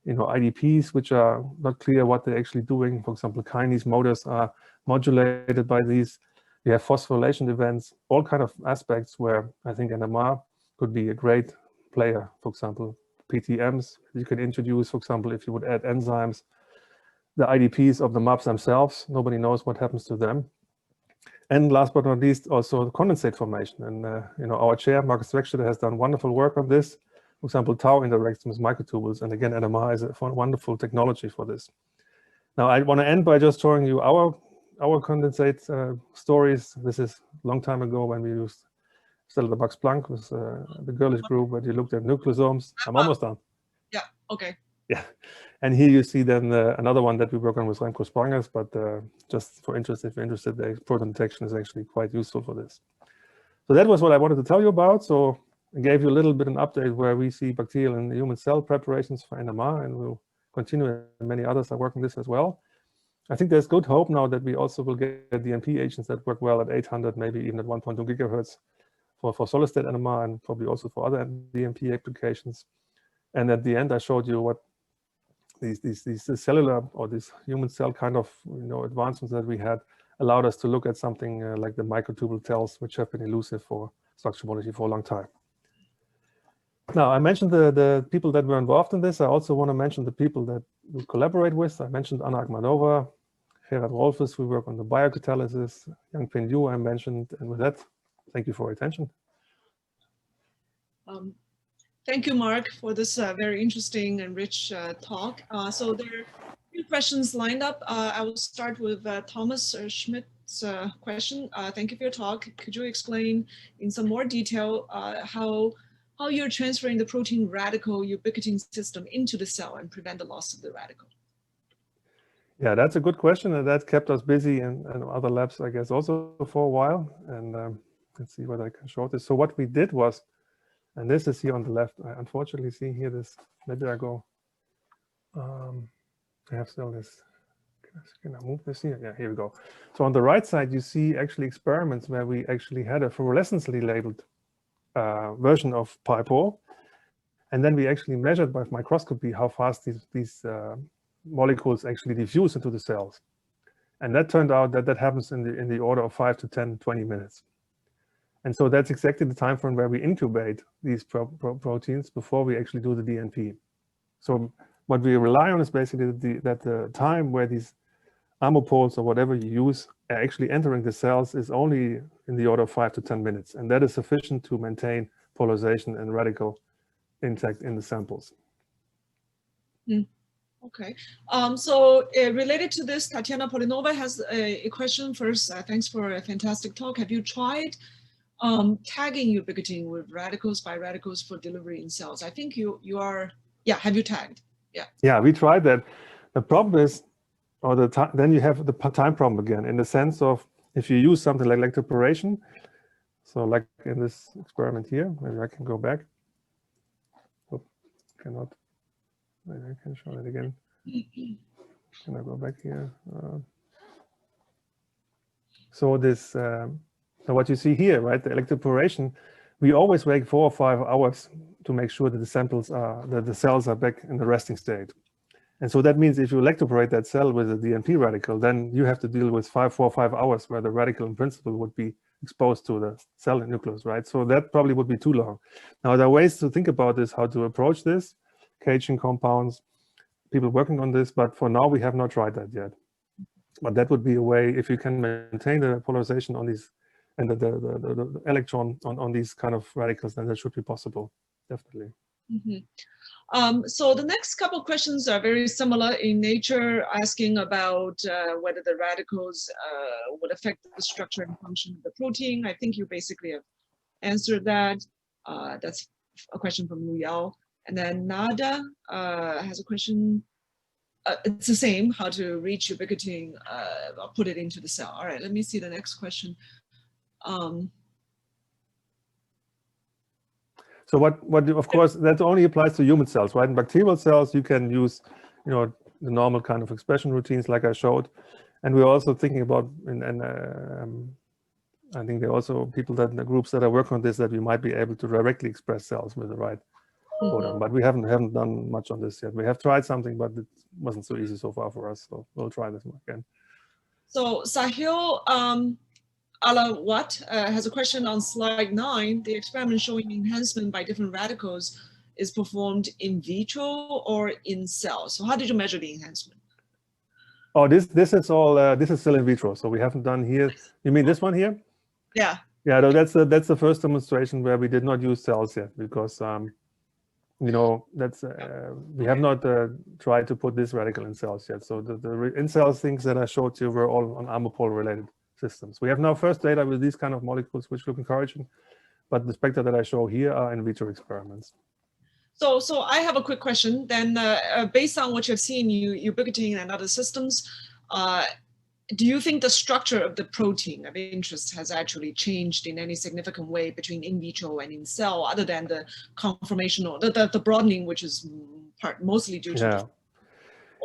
IDPs, which are not clear what they're actually doing. For example, kinase motors are modulated by these. You have phosphorylation events, all kind of aspects where I think NMR could be a great player. For example, PTMs you can introduce, for example, if you would add enzymes. The IDPs of the MAPs themselves, nobody knows what happens to them. And last but not least, also the condensate formation. And our chair, Marcus Wegstetter, has done wonderful work on this. For example, tau interacts with microtubules, and again, NMR is a wonderful technology for this. Now, I want to end by just showing you our condensate stories. This is a long time ago when we used still the Max Planck with the Görlich group, where you looked at nucleosomes. I'm almost done. Yeah. Okay. Yeah, and here you see then another one that we work on with Remco Sprangers, but just for interest, if you're interested, the proton detection is actually quite useful for this. So that was what I wanted to tell you about. So I gave you a little bit of an update where we see bacterial and human cell preparations for NMR, and we'll continue, and many others are working this as well. I think there's good hope now that we also will get DMP agents that work well at 800, maybe even at 1.2 gigahertz for solid-state NMR, and probably also for other DMP applications. And at the end, I showed you what these cellular or this human cell kind of advancements that we had allowed us to look at something like the microtubule cells, which have been elusive for structural biology for a long time. Now, I mentioned the people that were involved in this. I also want to mention the people that we collaborate with. I mentioned Anna Agmanova, Gerard Rolfes, we work on the biocatalysis, Yangping Liu I mentioned, and with that, thank you for your attention. Thank you, Mark, for this very interesting and rich talk. So there are a few questions lined up. I will start with Thomas Schmidt's question. Thank you for your talk. Could you explain in some more detail how you're transferring the protein radical ubiquitin system into the cell and prevent the loss of the radical? Yeah, that's a good question, and that kept us busy and other labs, I guess, also for a while. And let's see whether I can show this. So what we did was, and this is here on the left. I unfortunately see here this. Maybe I go. I have still this. Can I move this here? Yeah, here we go. So on the right side, you see actually experiments where we actually had a fluorescently labeled version of PIPO, and then we actually measured by microscopy how fast these molecules actually diffuse into the cells, and that turned out that happens in the order of 5 to 10, 20 minutes. And so that's exactly the time frame where we incubate these proteins before we actually do the DNP. So what we rely on is basically that the time where these amopoles or whatever you use are actually entering the cells is only in the order of 5 to 10 minutes. And that is sufficient to maintain polarization and radical intact in the samples. Okay. So related to this, Tatiana Polinova has a question first. Thanks for a fantastic talk. Have you tried tagging ubiquitin with radicals by radicals for delivery in cells? I think you are, yeah, have you tagged? Yeah. Yeah, we tried that. The problem is, then you have the time problem again, in the sense of if you use something like electroporation, so like in this experiment here, maybe I can go back. Oh, cannot. Maybe I can show it again. Can I go back here? So this, so what you see here, right, the electroporation, we always wait 4 or 5 hours to make sure that the samples are, that the cells are back in the resting state. And so that means if you electroporate that cell with a DNP radical, then you have to deal with 4 or 5 hours where the radical in principle would be exposed to the cell nucleus, right? So that probably would be too long. Now there are ways to think about this, how to approach this, caging compounds, people working on this, but for now we have not tried that yet. But that would be a way, if you can maintain the polarization on these and the electron on these kind of radicals, then that should be possible, definitely. So the next couple of questions are very similar in nature, asking about whether the radicals would affect the structure and function of the protein. I think you basically have answered that. That's a question from Lu Yao. And then Nada has a question. It's the same, how to reach ubiquitin, put it into the cell. All right, let me see the next question. So what of course, that only applies to human cells, right? In bacterial cells, you can use, the normal kind of expression routines like I showed. And we're also thinking about, I think there are also people that in the groups that are working on this, that we might be able to directly express cells with the right codon. But we haven't done much on this yet. We have tried something, but it wasn't so easy so far for us. So we'll try this one again. So Sahil Alawat has a question on slide 9. The experiment showing enhancement by different radicals is performed in vitro or in cells. So how did you measure the enhancement? Oh, this is all this is still in vitro. So we haven't done here. You mean this one here? Yeah. Yeah, no, that's the first demonstration where we did not use cells yet, because that's we have not tried to put this radical in cells yet. So the in cells things that I showed you were all on amopole related systems. We have now first data with these kind of molecules, which look encouraging, but the spectra that I show here are in vitro experiments. So I have a quick question then. Based on what you've seen, ubiquitin and other systems, do you think the structure of the protein of interest has actually changed in any significant way between in vitro and in cell, other than the conformational, the broadening, which is mostly due to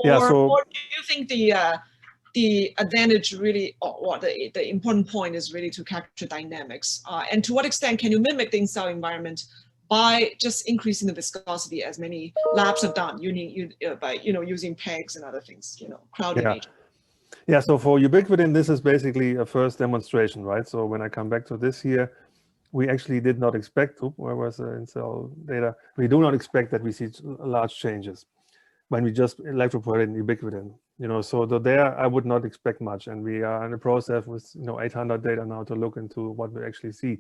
or do you think the advantage really, or the important point is really to capture dynamics? And to what extent can you mimic the in-cell environment by just increasing the viscosity, as many labs have done, by using pegs and other things, crowding agents. Yeah, so for ubiquitin, this is basically a first demonstration, right? So when I come back to this here, we actually did not expect to, where was the in-cell data? We do not expect that we see large changes when we just electroporate in ubiquitin, so there I would not expect much. And we are in the process with, 800 data now to look into what we actually see.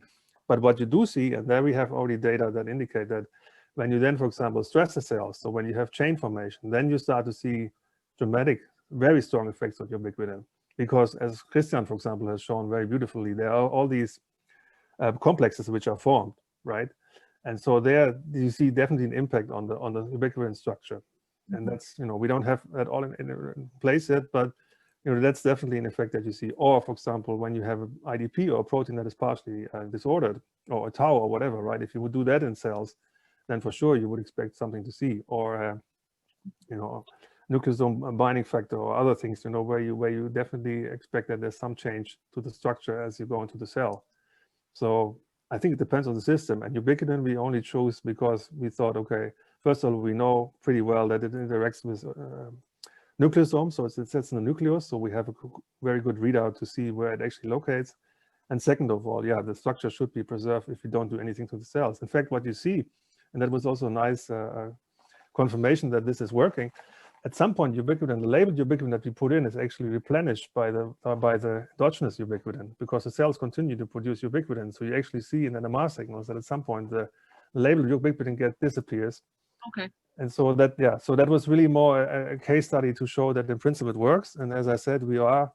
But what you do see, and there we have already data that indicate that when you then, for example, stress the cells, so when you have chain formation, then you start to see dramatic, very strong effects of ubiquitin. Because as Christian, for example, has shown very beautifully, there are all these complexes which are formed, right? And so there you see definitely an impact on the ubiquitin structure. And that's, we don't have that all in place yet, but that's definitely an effect that you see. Or, for example, when you have an IDP or a protein that is partially disordered, or a tau or whatever, right? If you would do that in cells, then for sure you would expect something to see. Or, nucleosome binding factor or other things, where you definitely expect that there's some change to the structure as you go into the cell. So I think it depends on the system. And ubiquitin we only chose because we thought, okay, first of all, we know pretty well that it interacts with nucleosomes, so it sits in the nucleus, so we have a very good readout to see where it actually locates. And second of all, yeah, the structure should be preserved if you don't do anything to the cells. In fact, what you see, and that was also a nice confirmation that this is working, at some point ubiquitin, the labeled ubiquitin that we put in is actually replenished by the endogenous ubiquitin, because the cells continue to produce ubiquitin. So you actually see in NMR signals that at some point the labeled ubiquitin disappears. Okay. And so that, so that was really more a case study to show that in principle it works. And as I said, we are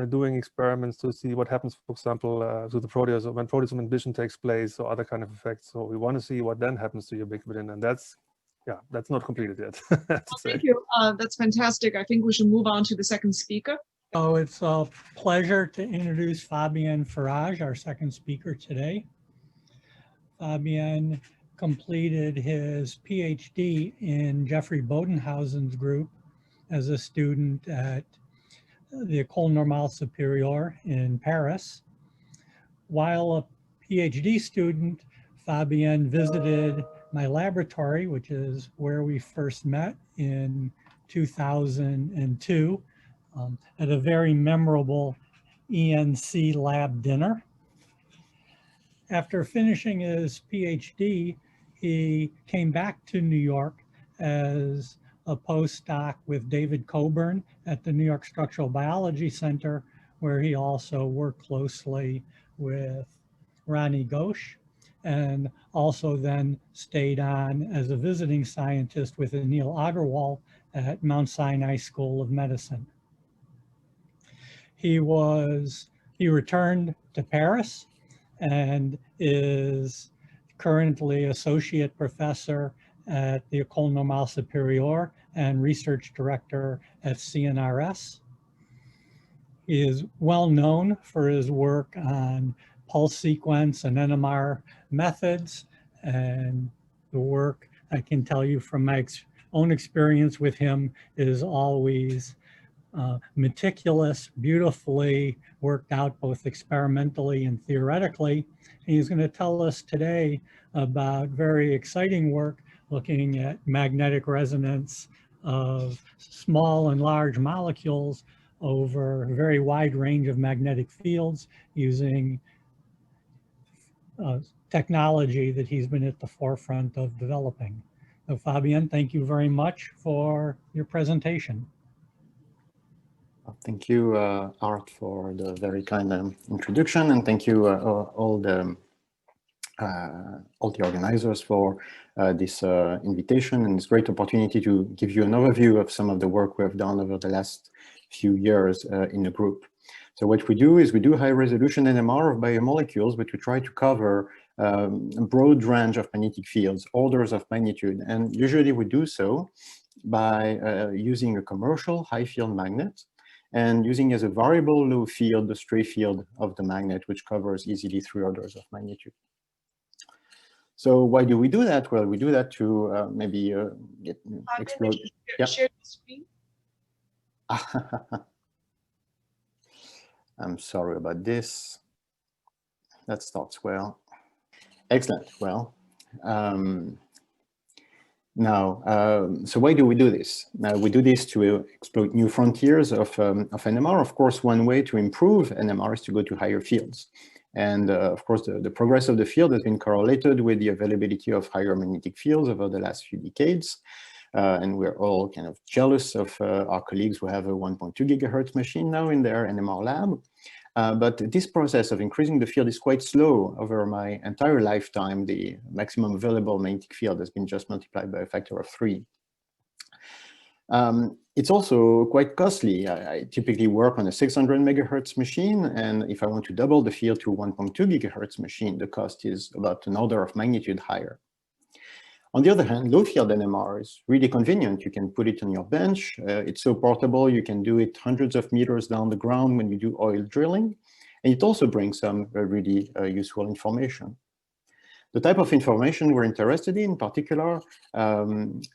doing experiments to see what happens, for example, to the proteasome when proteasome inhibition takes place, or other kind of effects. So we want to see what then happens to ubiquitin, and that's not completed yet. Thank you. That's fantastic. I think we should move on to the second speaker. So it's a pleasure to introduce Fabien Ferrage, our second speaker today. Fabien completed his PhD in Jeffrey Bodenhausen's group as a student at the École Normale Supérieure in Paris. While a PhD student, Fabien visited my laboratory, which is where we first met in 2002, at a very memorable ENC lab dinner. After finishing his PhD, he came back to New York as a postdoc with David Coburn at the New York Structural Biology Center, where he also worked closely with Ronnie Ghosh, and also then stayed on as a visiting scientist with Anil Agarwal at Mount Sinai School of Medicine. He returned to Paris and is currently associate professor at the École Normale Supérieure and research director at CNRS. He is well known for his work on pulse sequence and NMR methods, and the work, I can tell you from my own experience with him, is always meticulous, beautifully worked out both experimentally and theoretically. And he's going to tell us today about very exciting work looking at magnetic resonance of small and large molecules over a very wide range of magnetic fields using technology that he's been at the forefront of developing. So Fabien, thank you very much for your presentation. Thank you, Art, for the very kind introduction, and thank you all the organizers for this invitation and this great opportunity to give you an overview of some of the work we have done over the last few years in the group. So what we do is we do high resolution NMR of biomolecules, but we try to cover a broad range of magnetic fields, orders of magnitude. And usually we do so by using a commercial high field magnet and using as a variable low field the stray field of the magnet, which covers easily 3 orders of magnitude. So why do we do that? Well, we do that to maybe explore. Share the screen. I'm sorry about this. That starts well. Excellent. Well, So why do we do this? We do this to exploit new frontiers of NMR. Of course, one way to improve NMR is to go to higher fields. And of course, the progress of the field has been correlated with the availability of higher magnetic fields over the last few decades. And we're all kind of jealous of our colleagues who have a 1.2 gigahertz machine now in their NMR lab. But this process of increasing the field is quite slow. Over my entire lifetime, the maximum available magnetic field has been just multiplied by a factor of 3. It's also quite costly. I typically work on a 600 megahertz machine, and if I want to double the field to a 1.2 gigahertz machine, the cost is about an order of magnitude higher. On the other hand, low field NMR is really convenient. You can put it on your bench. It's so portable, you can do it hundreds of meters down the ground when you do oil drilling. And it also brings some really useful information. The type of information we're interested in particular,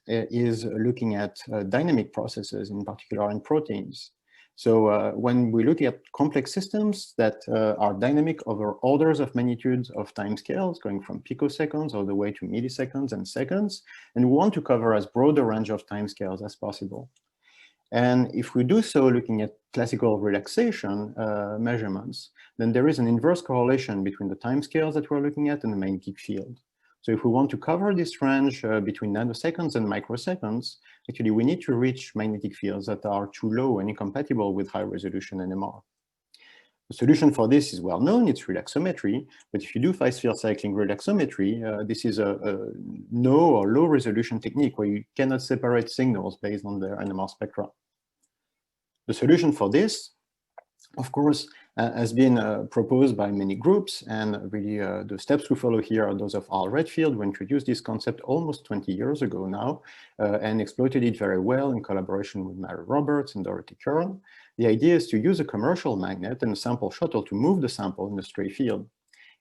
is looking at dynamic processes, in particular in proteins. So when we look at complex systems that are dynamic over orders of magnitudes of timescales, going from picoseconds all the way to milliseconds and seconds, and we want to cover as broad a range of timescales as possible. And if we do so looking at classical relaxation measurements, then there is an inverse correlation between the timescales that we're looking at and the magnetic field. So if we want to cover this range between nanoseconds and microseconds, actually we need to reach magnetic fields that are too low and incompatible with high resolution NMR. The solution for this is well known, it's relaxometry, but if you do fast field cycling relaxometry, this is a no or low resolution technique where you cannot separate signals based on their NMR spectra. The solution for this, of course, has been proposed by many groups, and really the steps we follow here are those of Al Redfield, who introduced this concept almost 20 years ago now, and exploited it very well in collaboration with Mary Roberts and Dorothy Kern. The idea is to use a commercial magnet and a sample shuttle to move the sample in a stray field.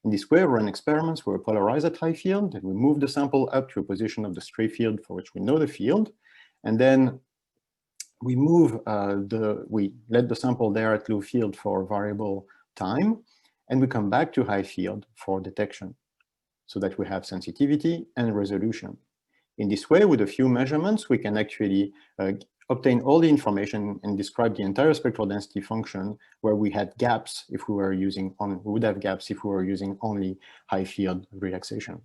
In this way, we run experiments where we polarize at high field, and we move the sample up to a position of the stray field for which we know the field, and then we move we let the sample there at low field for a variable time, and we come back to high field for detection, so that we have sensitivity and resolution. In this way, with a few measurements, we can actually obtain all the information and describe the entire spectral density function, where we had gaps if we were using we would have gaps if we were using only high field relaxation.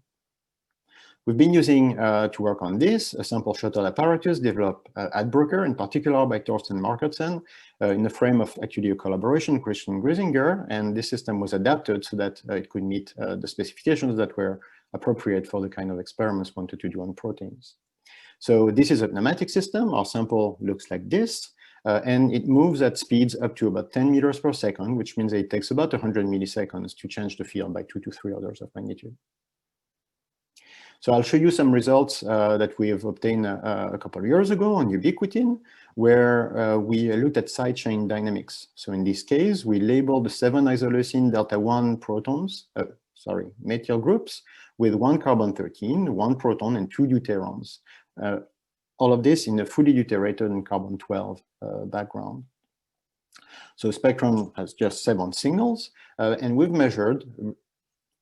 We've been using, to work on this, a sample shuttle apparatus developed at Bruker, in particular by Torsten Markertsen, in the frame of actually a collaboration, Christian Grisinger, and this system was adapted so that it could meet the specifications that were appropriate for the kind of experiments wanted to do on proteins. So this is a pneumatic system. Our sample looks like this, and it moves at speeds up to about 10 meters per second, which means it takes about 100 milliseconds to change the field by 2 to 3 orders of magnitude. So I'll show you some results that we have obtained a couple of years ago on ubiquitin, where we looked at sidechain dynamics. So in this case, we labeled the 7 isoleucine delta-1 protons, methyl groups, with 1 carbon-13, 1 proton, and 2 deuterons. All of this in a fully deuterated and carbon-12 background. So the spectrum has just 7 signals, and we've measured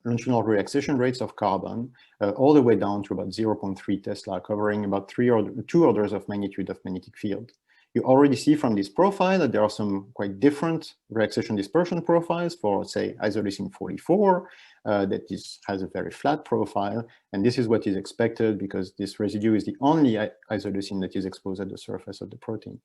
longitudinal relaxation rates of carbon all the way down to about 0.3 Tesla, covering about 2 orders of magnitude of magnetic field. You already see from this profile that there are some quite different relaxation dispersion profiles for, say, isoleucine 44, that has a very flat profile. And this is what is expected because this residue is the only isoleucine that is exposed at the surface of the protein.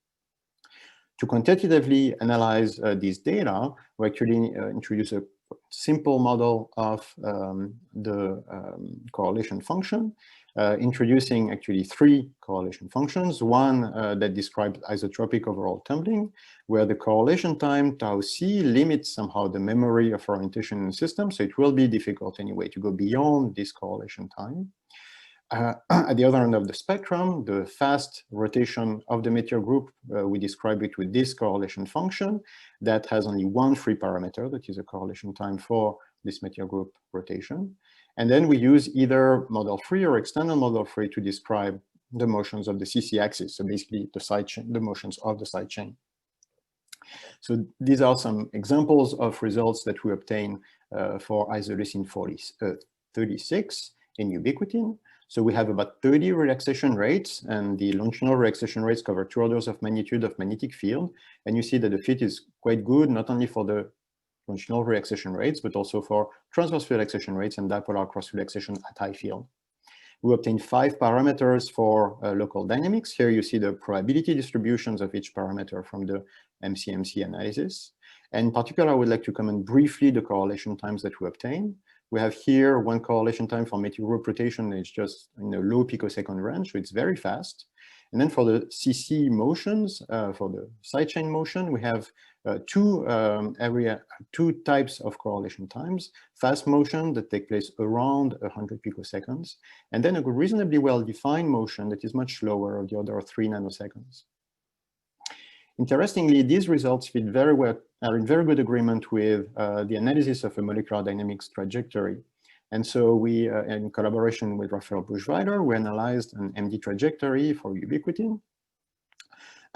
To quantitatively analyze these data, we actually introduce a simple model of the correlation function, introducing actually 3 correlation functions. One that describes isotropic overall tumbling, where the correlation time tau c limits somehow the memory of orientation in the system, so it will be difficult anyway to go beyond this correlation time. At the other end of the spectrum, the fast rotation of the meteor group, we describe it with this correlation function that has only 1 free parameter, that is a correlation time for this meteor group rotation. And then we use either model free or external model free to describe the motions of the CC axis, so basically the side chain, the motions of the side chain. So these are some examples of results that we obtain for isoleucine 36. in ubiquitin. So we have about 30 relaxation rates, and the longitudinal relaxation rates cover 2 orders of magnitude of magnetic field. And you see that the fit is quite good, not only for the longitudinal relaxation rates, but also for transverse relaxation rates and dipolar cross relaxation at high field. We obtained 5 parameters for local dynamics. Here you see the probability distributions of each parameter from the MCMC analysis. And in particular, I would like to comment briefly the correlation times that we obtained. We have here one correlation time for methyl group rotation. It's just in a low picosecond range, so it's very fast. And then for the CC motions, for the sidechain motion, we have two types of correlation times: fast motion that take place around 100 picoseconds, and then a reasonably well-defined motion that is much slower, of the order of 3 nanoseconds. Interestingly, these results fit very well, are in very good agreement with the analysis of a molecular dynamics trajectory. And so we, in collaboration with Raphael Buchweiler, we analyzed an MD trajectory for ubiquitin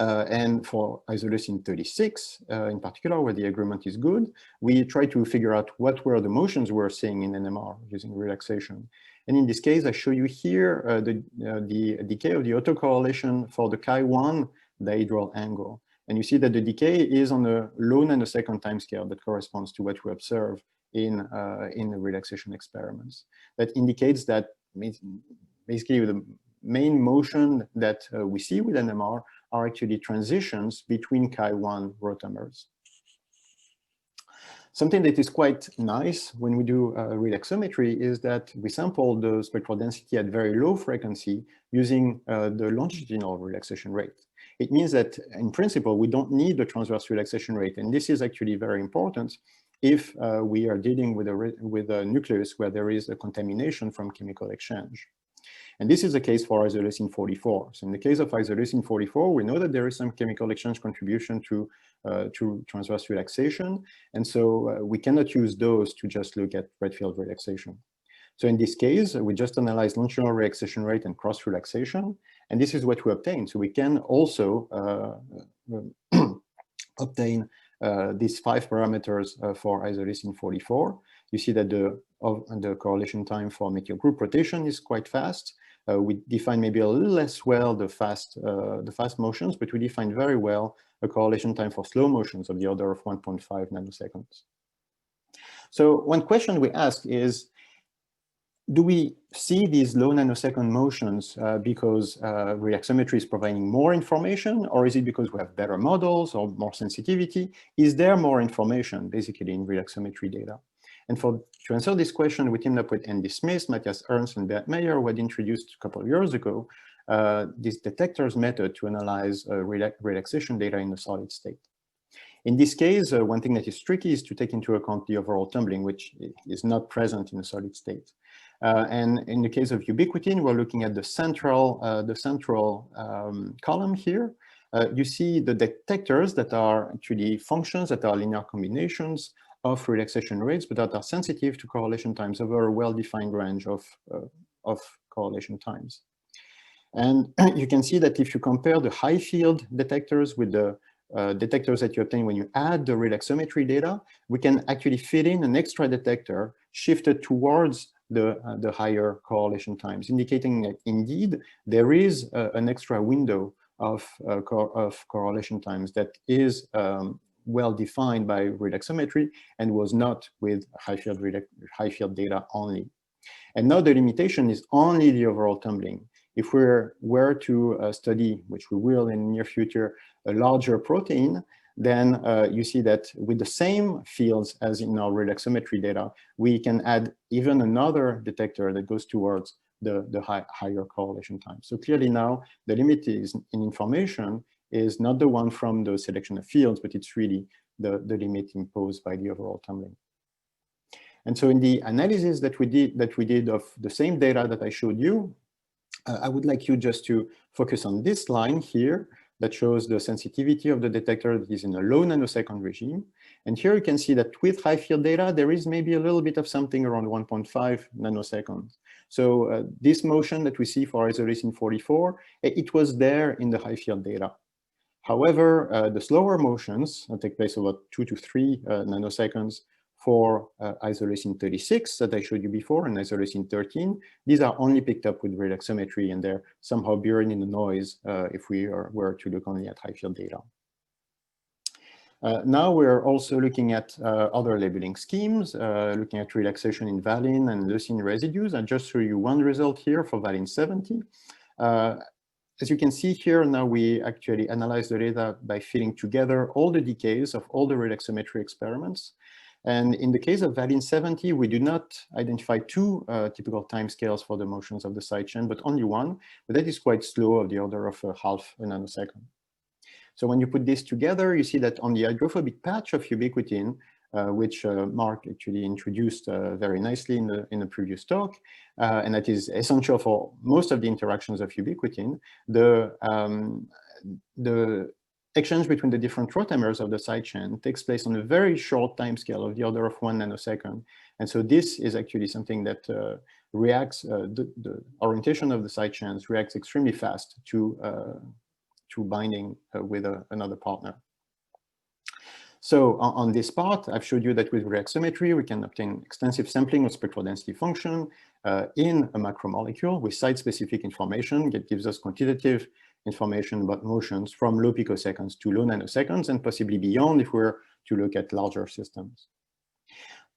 and for isoleucine 36, in particular, where the agreement is good. We try to figure out what were the motions we're seeing in NMR using relaxation. And in this case, I show you here the decay of the autocorrelation for the chi-1 dihedral angle. And you see that the decay is on a low nanosecond timescale that corresponds to what we observe in the relaxation experiments. That indicates that basically the main motion that we see with NMR are actually transitions between chi-1 rotamers. Something that is quite nice when we do relaxometry is that we sample the spectral density at very low frequency using the longitudinal relaxation rate. It means that in principle, we don't need the transverse relaxation rate. And this is actually very important if we are dealing with a nucleus where there is a contamination from chemical exchange. And this is the case for isoleucine 44. So in the case of isoleucine 44, we know that there is some chemical exchange contribution to transverse relaxation. And so we cannot use those to just look at red field relaxation. So in this case, we just analyze longitudinal relaxation rate and cross relaxation. And this is what we obtain. So we can also obtain these 5 parameters for isoleucine 44. You see that the correlation time for methyl group rotation is quite fast. We define maybe a little less well the fast motions, but we define very well a correlation time for slow motions of the order of 1.5 nanoseconds. So one question we ask is, do we see these low nanosecond motions because relaxometry is providing more information, or is it because we have better models or more sensitivity? Is there more information basically in relaxometry data? And to answer this question, we teamed up with Andy Smith, Matthias Ernst, and Bert Meyer, who had introduced a couple of years ago this detectors method to analyze relaxation data in a solid state. In this case, one thing that is tricky is to take into account the overall tumbling, which is not present in a solid state. And in the case of ubiquitin, we're looking at the central column here. You see the detectors that are actually functions that are linear combinations of relaxation rates, but that are sensitive to correlation times over a well-defined range of correlation times. And you can see that if you compare the high field detectors with the detectors that you obtain when you add the relaxometry data, we can actually fit in an extra detector shifted towards the higher correlation times, indicating that indeed there is an extra window of correlation times that is well defined by relaxometry and was not with high field data only. And now the limitation is only the overall tumbling. If we were to study, which we will in the near future, a larger protein, then you see that with the same fields as in our relaxometry data, we can add even another detector that goes towards the higher correlation time. So clearly now the limit is in information is not the one from the selection of fields, but it's really the limit imposed by the overall tumbling. And so in the analysis that we did of the same data that I showed you, I would like you just to focus on this line here that shows the sensitivity of the detector that is in a low nanosecond regime. And here you can see that with high field data, there is maybe a little bit of something around 1.5 nanoseconds. So this motion that we see for isoleucine 44, it was there in the high field data. However, the slower motions take place about 2 to 3 nanoseconds for isoleucine 36 that I showed you before and isoleucine 13. These are only picked up with relaxometry, and they're somehow buried in the noise if we were to look only at high field data. Now we're also looking at other labeling schemes, looking at relaxation in valine and leucine residues. I just show you one result here for valine 70. As you can see here, now we actually analyze the data by fitting together all the decays of all the relaxometry experiments. And in the case of valine 70, we do not identify two typical timescales for the motions of the side chain, but only one, but that is quite slow, of the order of half a nanosecond. So when you put this together, you see that on the hydrophobic patch of ubiquitin, which Marc actually introduced very nicely in the previous talk, and that is essential for most of the interactions of ubiquitin, the exchange between the different rotamers of the side chain takes place on a very short time scale of the order of 1 nanosecond. And so this is actually something that reacts, the orientation of the side chains reacts extremely fast to binding with another partner. So on this part, I've showed you that with relaxometry, we can obtain extensive sampling of spectral density function in a macromolecule with site-specific information that gives us quantitative information about motions from low picoseconds to low nanoseconds and possibly beyond if we're to look at larger systems.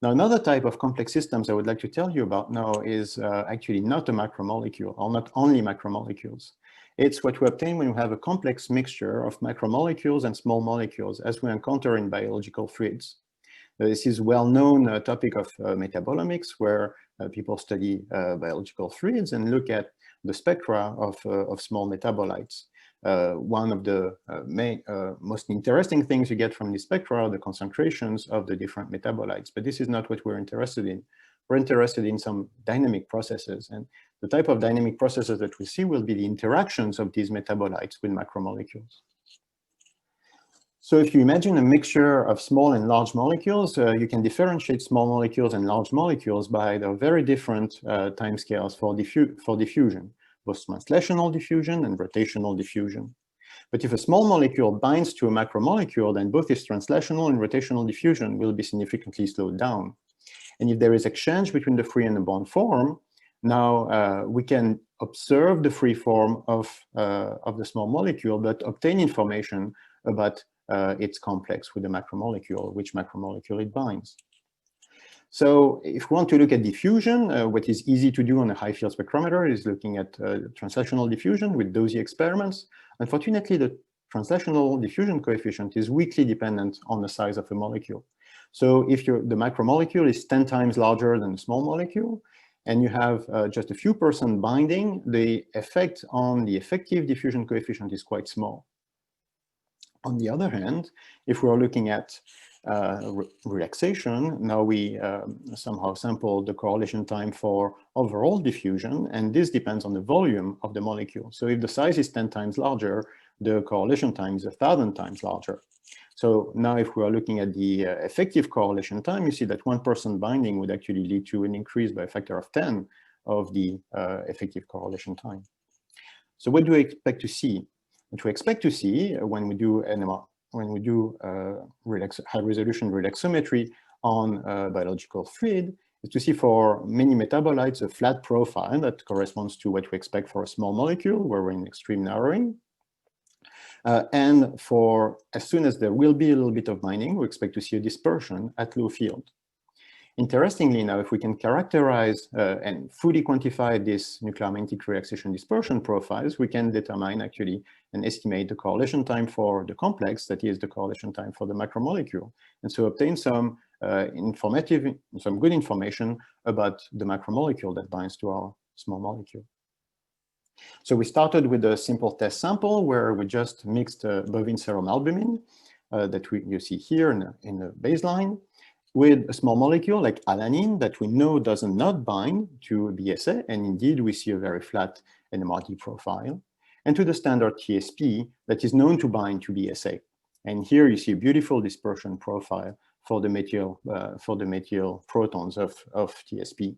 Now, another type of complex systems I would like to tell you about now is actually not a macromolecule, or not only macromolecules. It's what we obtain when we have a complex mixture of macromolecules and small molecules as we encounter in biological fluids. This is a well-known topic of metabolomics, where people study biological fluids and look at the spectra of small metabolites. One of the most interesting things you get from the spectra are the concentrations of the different metabolites, but this is not what we're interested in. We're interested in some dynamic processes, and the type of dynamic processes that we see will be the interactions of these metabolites with macromolecules. So if you imagine a mixture of small and large molecules, you can differentiate small molecules and large molecules by their very different timescales for diffusion, both translational diffusion and rotational diffusion. But if a small molecule binds to a macromolecule, then both its translational and rotational diffusion will be significantly slowed down. And if there is exchange between the free and the bond form, now we can observe the free form of the small molecule, but obtain information about its complex with the macromolecule, which macromolecule it binds. So if we want to look at diffusion, what is easy to do on a high field spectrometer is looking at translational diffusion with Dozy experiments. Unfortunately, the translational diffusion coefficient is weakly dependent on the size of a molecule. So if the macromolecule is 10 times larger than the small molecule, and you have just a few % binding, the effect on the effective diffusion coefficient is quite small. On the other hand, if we're looking at relaxation, now we somehow sample the correlation time for overall diffusion, and this depends on the volume of the molecule. So if the size is 10 times larger, the correlation time is 1,000 times larger. So now if we are looking at the effective correlation time, you see that 1% binding would actually lead to an increase by a factor of 10 of the effective correlation time. So what do we expect to see? What we expect to see when we do NMR, when we do high resolution relaxometry on biological fluid, is to see for many metabolites a flat profile that corresponds to what we expect for a small molecule, where we're in extreme narrowing. And for as soon as there will be a little bit of binding, we expect to see a dispersion at low field. Interestingly now, if we can characterize and fully quantify this nuclear magnetic relaxation dispersion profiles, we can determine actually and estimate the correlation time for the complex, that is the correlation time for the macromolecule, and so obtain some good information about the macromolecule that binds to our small molecule. So we started with a simple test sample where we just mixed bovine serum albumin that you see here in the baseline with a small molecule like alanine that we know does not bind to BSA, and indeed we see a very flat NMRD profile, and to the standard TSP that is known to bind to BSA. And here you see a beautiful dispersion profile for the methyl protons of TSP.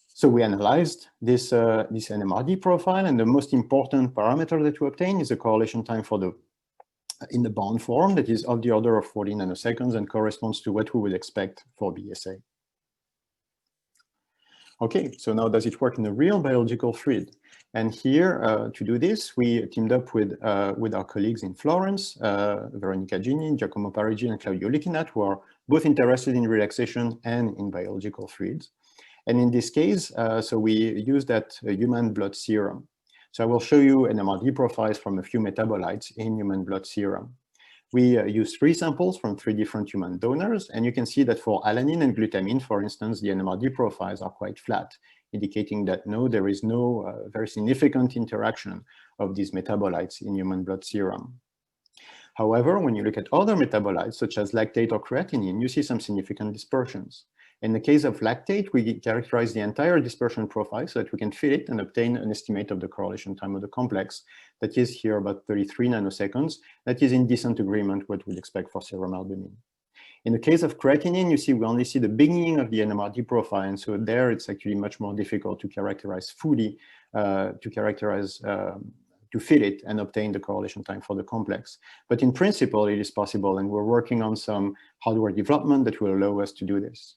So we analyzed this NMRD profile, and the most important parameter that we obtain is the correlation time for the in the bond form that is of the order of 40 nanoseconds and corresponds to what we would expect for BSA. Okay, so now does it work in a real biological fluid? And here, to do this, we teamed up with our colleagues in Florence, Veronica Gini, Giacomo Parigi, and Claudio Licinat, who are both interested in relaxation and in biological fluids. And in this case, so we used that human blood serum. So I will show you NMRD profiles from a few metabolites in human blood serum. We used 3 samples from 3 different human donors, and you can see that for alanine and glutamine, for instance, the NMRD profiles are quite flat, indicating that no, there is no very significant interaction of these metabolites in human blood serum. However, when you look at other metabolites, such as lactate or creatinine, you see some significant dispersions. In the case of lactate, we characterize the entire dispersion profile so that we can fit it and obtain an estimate of the correlation time of the complex. That is here about 33 nanoseconds. That is in decent agreement what we'd expect for serum albumin. In the case of creatinine, you see we only see the beginning of the NMRD profile, and so there it's actually much more difficult to characterize fully, to fit it and obtain the correlation time for the complex. But in principle, it is possible, and we're working on some hardware development that will allow us to do this.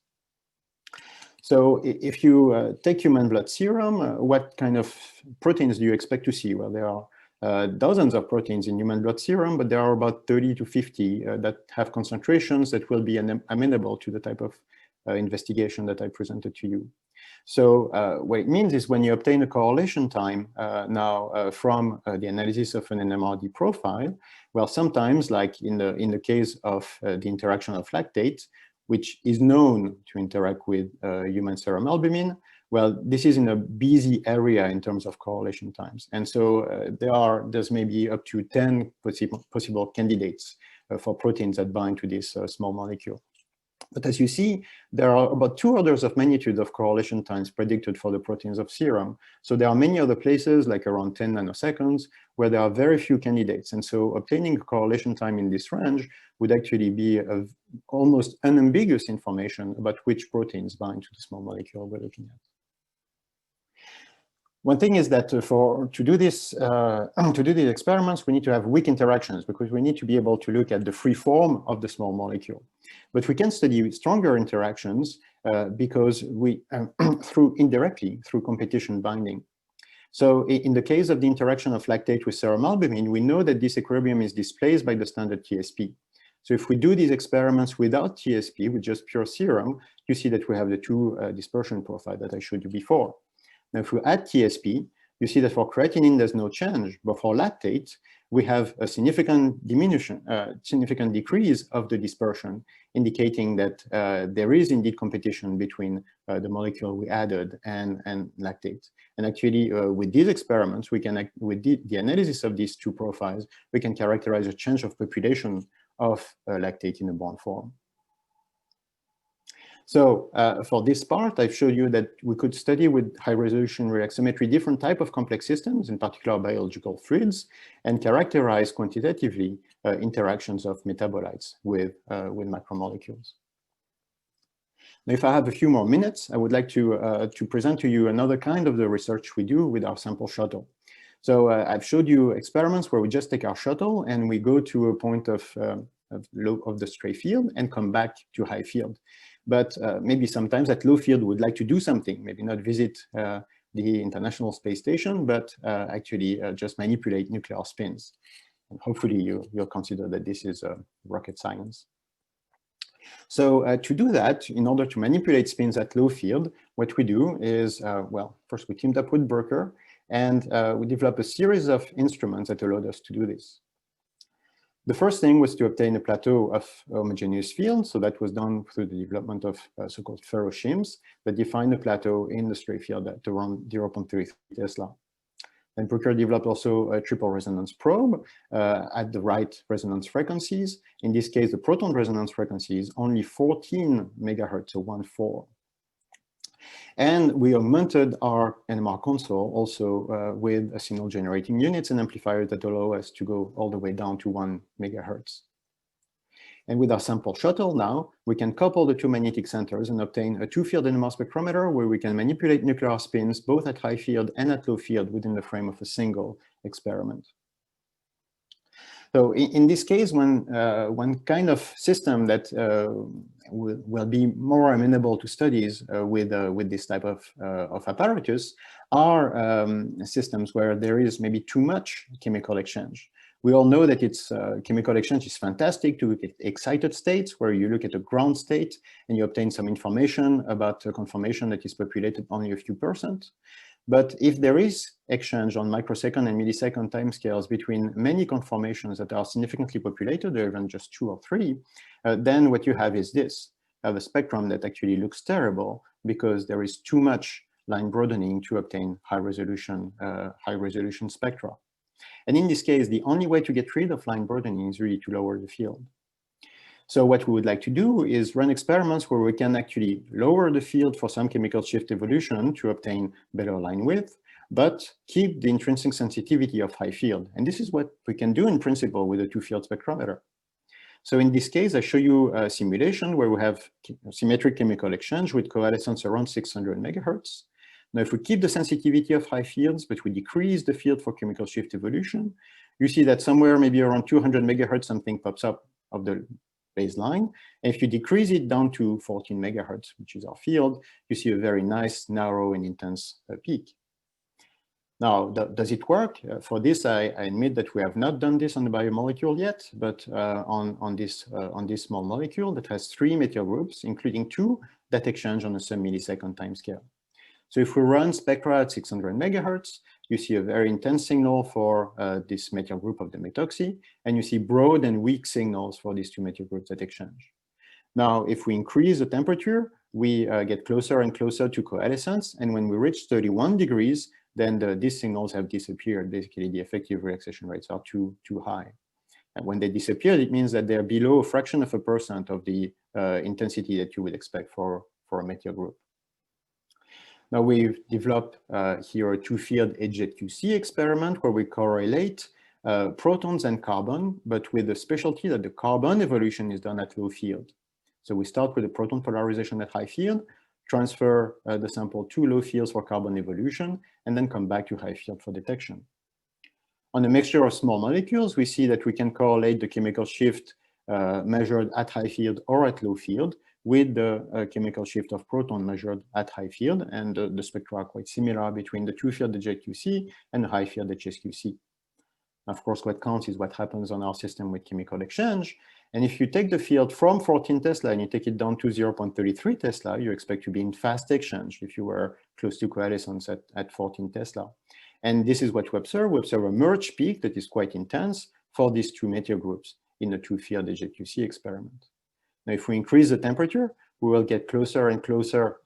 So if you take human blood serum, what kind of proteins do you expect to see? Well, there are dozens of proteins in human blood serum, but there are about 30 to 50 that have concentrations that will be amenable to the type of investigation that I presented to you. So what it means is when you obtain a correlation time from the analysis of an NMRD profile, well, sometimes like in the case of the interaction of lactate, which is known to interact with human serum albumin, well, this is in a busy area in terms of correlation times. And so there's maybe up to 10 possible candidates for proteins that bind to this small molecule. But as you see, there are about 2 orders of magnitude of correlation times predicted for the proteins of serum. So there are many other places, like around 10 nanoseconds, where there are very few candidates. And so obtaining a correlation time in this range would actually be almost unambiguous information about which proteins bind to the small molecule we're looking at. One thing is that to do these experiments, we need to have weak interactions because we need to be able to look at the free form of the small molecule. But we can study stronger interactions because we indirectly through competition binding. So in the case of the interaction of lactate with serum albumin, we know that this equilibrium is displaced by the standard TSP. So if we do these experiments without TSP, with just pure serum, you see that we have the 2 dispersion profile that I showed you before. Now, if we add TSP, you see that for creatinine, there's no change, but for lactate, we have a significant diminution, significant decrease of the dispersion, indicating that there is indeed competition between the molecule we added and lactate. And actually, with these experiments, we can, with the analysis of these 2 profiles, we can characterize a change of population of lactate in the bond form. So for this part, I've showed you that we could study with high-resolution reaxometry different type of complex systems, in particular biological fluids, and characterize quantitatively interactions of metabolites with macromolecules. Now, if I have a few more minutes, I would like to present to you another kind of the research we do with our sample shuttle. So I've showed you experiments where we just take our shuttle and we go to a point of the stray field and come back to high field. But maybe sometimes at low field would like to do something, maybe not visit the International Space Station, but actually just manipulate nuclear spins. And hopefully you'll consider that this is rocket science. So to do that, in order to manipulate spins at low field, what we do is, well, first we teamed up with Berker, and we developed a series of instruments that allowed us to do this. The first thing was to obtain a plateau of homogeneous fields. So that was done through the development of so-called ferrochims that define the plateau in the stray field at around 0.33 Tesla. And Bruker developed also a triple resonance probe at the right resonance frequencies. In this case, the proton resonance frequency is only 14 megahertz, so 1.4. And we augmented our NMR console also with a signal generating units and amplifiers that allow us to go all the way down to 1 megahertz. And with our sample shuttle now, we can couple the 2 magnetic centers and obtain a 2-field NMR spectrometer where we can manipulate nuclear spins both at high field and at low field within the frame of a single experiment. So in this case, one kind of system that will be more amenable to studies with this type of apparatus are systems where there is maybe too much chemical exchange. We all know that chemical exchange is fantastic to look at excited states, where you look at a ground state and you obtain some information about a conformation that is populated only a few %. But if there is exchange on microsecond and millisecond timescales between many conformations that are significantly populated, or even just 2 or 3, then what you have is this. You have a spectrum that actually looks terrible because there is too much line broadening to obtain high resolution spectra. And in this case, the only way to get rid of line broadening is really to lower the field. So what we would like to do is run experiments where we can actually lower the field for some chemical shift evolution to obtain better line width, but keep the intrinsic sensitivity of high field. And this is what we can do in principle with a 2-field spectrometer. So in this case, I show you a simulation where we have symmetric chemical exchange with coalescence around 600 megahertz. Now, if we keep the sensitivity of high fields, but we decrease the field for chemical shift evolution, you see that somewhere maybe around 200 megahertz, something pops up of the baseline. And if you decrease it down to 14 megahertz, which is our field, you see a very nice, narrow, and intense peak. Now, does it work? For this, I admit that we have not done this on the biomolecule yet, but on this small molecule that has 3 metal groups, including 2 that exchange on a sub-millisecond timescale. So if we run spectra at 600 megahertz, you see a very intense signal for this metal group of the methoxy, and you see broad and weak signals for these 2 metal groups that exchange. Now, if we increase the temperature, we get closer and closer to coalescence, and when we reach 31 degrees, then these signals have disappeared. Basically, the effective relaxation rates are too high. And when they disappear, it means that they're below a fraction of a % of the intensity that you would expect for a metal group. Now we've developed here a 2-field HZQC experiment where we correlate protons and carbon, but with the specialty that the carbon evolution is done at low field. So we start with the proton polarization at high field, transfer the sample to low fields for carbon evolution, and then come back to high field for detection. On a mixture of small molecules, we see that we can correlate the chemical shift measured at high field or at low field with the chemical shift of proton measured at high field, and the spectra are quite similar between the 2-field HZQC and the high-field HSQC. Of course, what counts is what happens on our system with chemical exchange. And if you take the field from 14 Tesla and you take it down to 0.33 Tesla, you expect to be in fast exchange if you were close to coalescence at 14 Tesla. And this is what we observe. We observe a merge peak that is quite intense for these 2 metal groups in the 2-field HZQC experiment. Now, if we increase the temperature, we will get closer and closer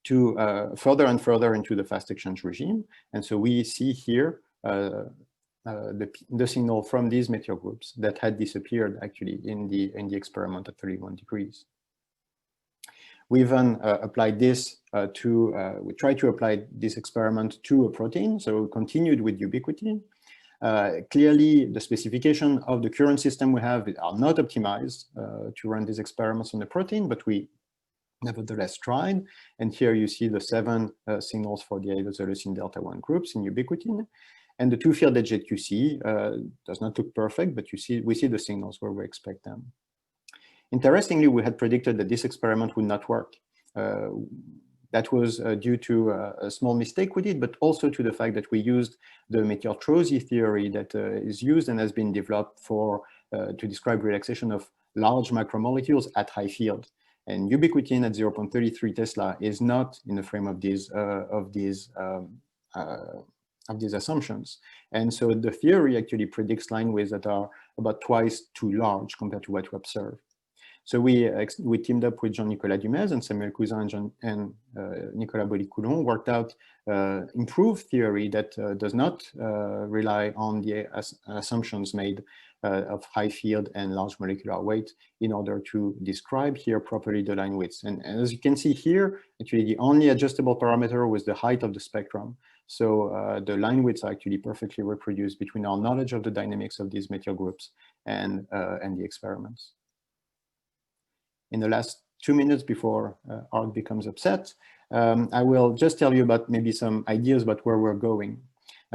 to further and further into the fast exchange regime. And so we see here the signal from these metal groups that had disappeared actually in the experiment at 31 degrees. We even applied this we tried to apply this experiment to a protein. So we continued with ubiquitin. Clearly, the specification of the current system we have are not optimized to run these experiments on the protein, but we nevertheless tried. And here you see the 7 signals for the isoleucine delta 1 groups in ubiquitin. And the 2-field HZQC does not look perfect, but we see the signals where we expect them. Interestingly, we had predicted that this experiment would not work. That was due to a small mistake we did, but also to the fact that we used the Metier-Trozzi theory that is used and has been developed to describe relaxation of large macromolecules at high field. And ubiquitin at 0.33 Tesla is not in the frame of these assumptions. And so the theory actually predicts line widths that are about twice too large compared to what we observe. So we teamed up with Jean-Nicolas Dumez and Samuel Cousin and Nicolas Boly-Coulon, worked out improved theory that does not rely on the assumptions made of high field and large molecular weight in order to describe here properly the line widths. And as you can see here, actually the only adjustable parameter was the height of the spectrum. So the line widths are actually perfectly reproduced between our knowledge of the dynamics of these metal groups and the experiments. In the last 2 minutes before Art becomes upset, I will just tell you about maybe some ideas about where we're going.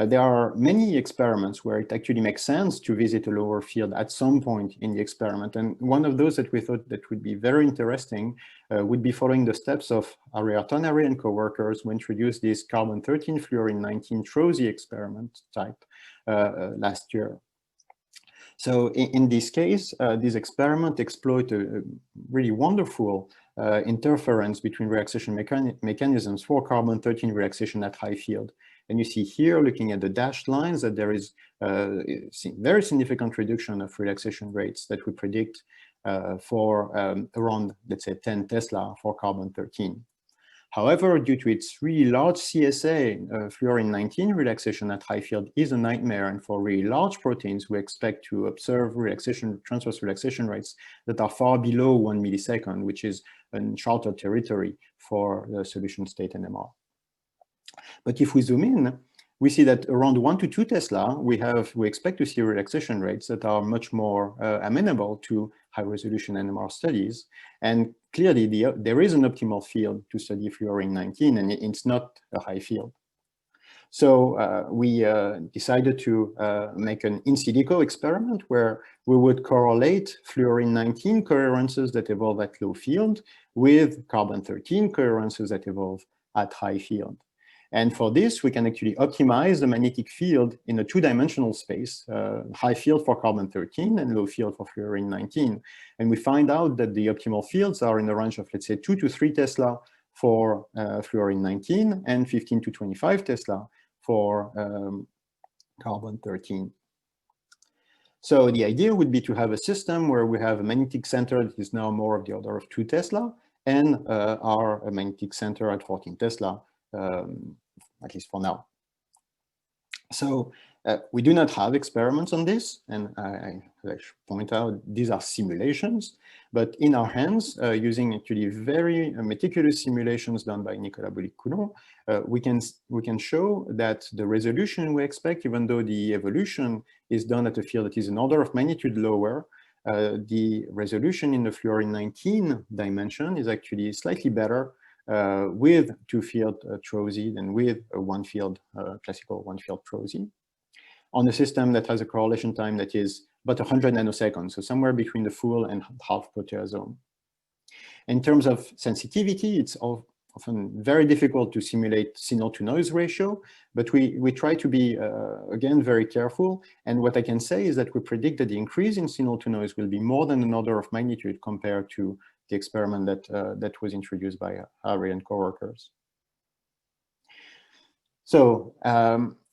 there are many experiments where it actually makes sense to visit a lower field at some point in the experiment. And one of those that we thought that would be very interesting would be following the steps of Ariar Tanari and co-workers who introduced this carbon-13 fluorine-19 TROSY experiment type last year. So in this case, this experiment exploit a really wonderful interference between relaxation mechanisms for carbon-13 relaxation at high field. And you see here, looking at the dashed lines, that there is very significant reduction of relaxation rates that we predict for around, let's say, 10 Tesla for carbon-13. However, due to its really large CSA, fluorine-19 relaxation at high field is a nightmare. And for really large proteins, we expect to observe transverse relaxation rates that are far below 1 millisecond, which is uncharted territory for the solution state NMR. But if we zoom in, we see that around 1 to 2 Tesla, we expect to see relaxation rates that are much more amenable to high-resolution NMR studies. And clearly, there is an optimal field to study fluorine-19, and it's not a high field. So we decided to make an in silico experiment where we would correlate fluorine-19 coherences that evolve at low field with carbon-13 coherences that evolve at high field. And for this, we can actually optimize the magnetic field in a two-dimensional space, high field for carbon-13 and low field for fluorine-19. And we find out that the optimal fields are in the range of, let's say, 2 to 3 Tesla for fluorine-19 and 15 to 25 Tesla for carbon-13. So the idea would be to have a system where we have a magnetic center that is now more of the order of 2 Tesla and our magnetic center at 14 Tesla. At least for now. So we do not have experiments on this, and I should point out these are simulations, but in our hands, using actually very meticulous simulations done by Nicolas Boulic-Coulon, we can show that the resolution we expect, even though the evolution is done at a field that is an order of magnitude lower, the resolution in the fluorine-19 dimension is actually slightly better with two-field TROSY than with a one-field, classical one-field TROSY, on a system that has a correlation time that is about 100 nanoseconds, so somewhere between the full and half proteasome. In terms of sensitivity, it's often very difficult to simulate signal-to-noise ratio, but we try to be, again, very careful. And what I can say is that we predict that the increase in signal-to-noise will be more than an order of magnitude compared to the experiment that was introduced by Ari and coworkers. So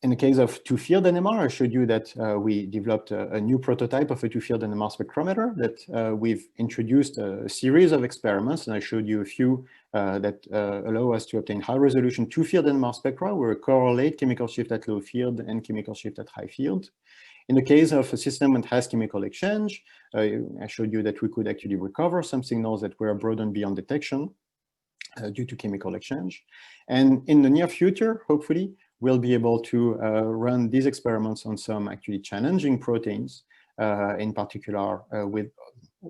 in the case of two-field NMR, I showed you that we developed a new prototype of a two-field NMR spectrometer that we've introduced a series of experiments, and I showed you a few that allow us to obtain high-resolution two-field NMR spectra where we correlate chemical shift at low field and chemical shift at high field. In the case of a system that has chemical exchange, I showed you that we could actually recover some signals that were broadened beyond detection due to chemical exchange. And in the near future, hopefully, we'll be able to run these experiments on some actually challenging proteins, in particular with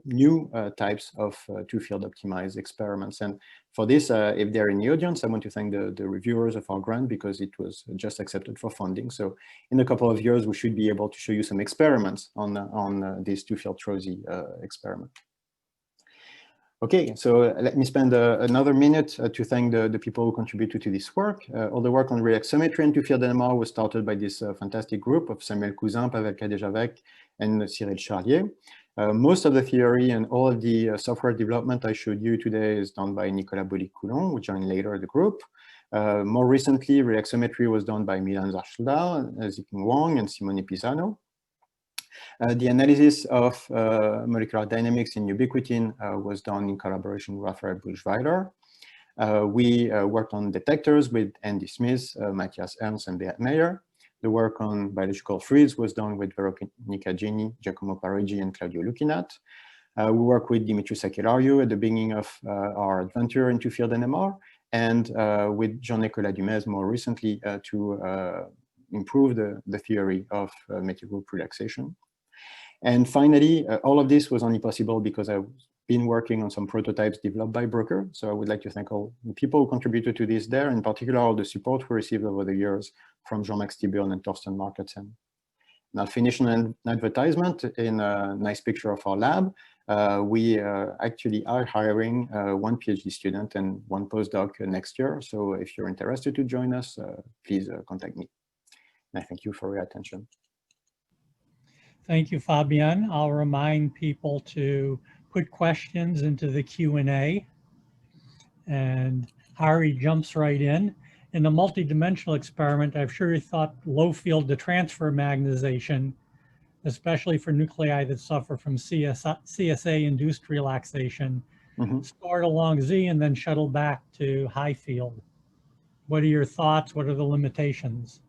new types of two-field optimized experiments. And for this, if they're in the audience, I want to thank the reviewers of our grant because it was just accepted for funding. So in a couple of years, we should be able to show you some experiments on this two-field TROSY experiment. Okay, so let me spend another minute to thank the people who contributed to this work. All the work on relaxometry and two-field NMR was started by this fantastic group of Samuel Cousin, Pavel Kadejavec, and Cyril Charlier. Most of the theory and all of the software development I showed you today is done by Nicolas Boulic-Coulon, who joined later the group. More recently, relaxometry was done by Milan Zarshda, Ziping Wang, and Simone Pisano. The analysis of molecular dynamics in ubiquitin was done in collaboration with Raphael Buchweiler. We worked on detectors with Andy Smith, Matthias Ernst, and Beat Meyer. The work on biological fluids was done with Veronica Gini, Giacomo Parigi, and Claudio Lucinat. We worked with Dimitri Sakellariou at the beginning of our adventure in two-field NMR, and with Jean-Nicolas Dumez more recently to improve the theory of metal group relaxation. And finally, all of this was only possible because I was been working on some prototypes developed by Brooker. So I would like to thank all the people who contributed to this there, in particular all the support we received over the years from Jean-Max Tiburn and Torsten Marketsen. And I'll finish an advertisement in a nice picture of our lab. We actually are hiring one PhD student and one postdoc next year. So if you're interested to join us, please contact me. And I thank you for your attention. Thank you, Fabien. I'll remind people to put questions into the Q&A. And Harry jumps right in. In the multidimensional experiment, I've sure thought low field to transfer magnetization, especially for nuclei that suffer from CSA-induced relaxation, stored along Z and then shuttled back to high field. What are your thoughts? What are the limitations?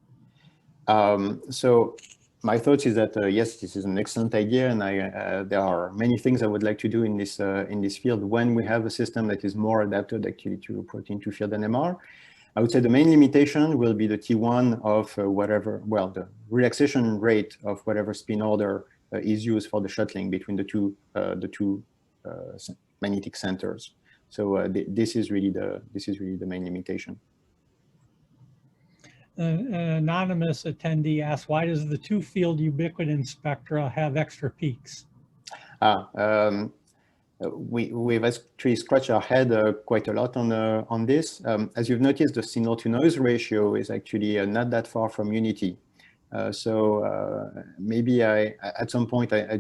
So my thoughts is that yes, this is an excellent idea, and there are many things I would like to do in this field when we have a system that is more adapted actually to protein to field NMR. I would say the main limitation will be the T1 of whatever, well, the relaxation rate of whatever spin order is used for the shuttling between the two magnetic centers. So this is really the main limitation. An anonymous attendee asks, why does the two-field ubiquitin spectra have extra peaks? We've actually scratched our head quite a lot on this. As you've noticed, the signal-to-noise ratio is actually not that far from unity. So maybe at some point I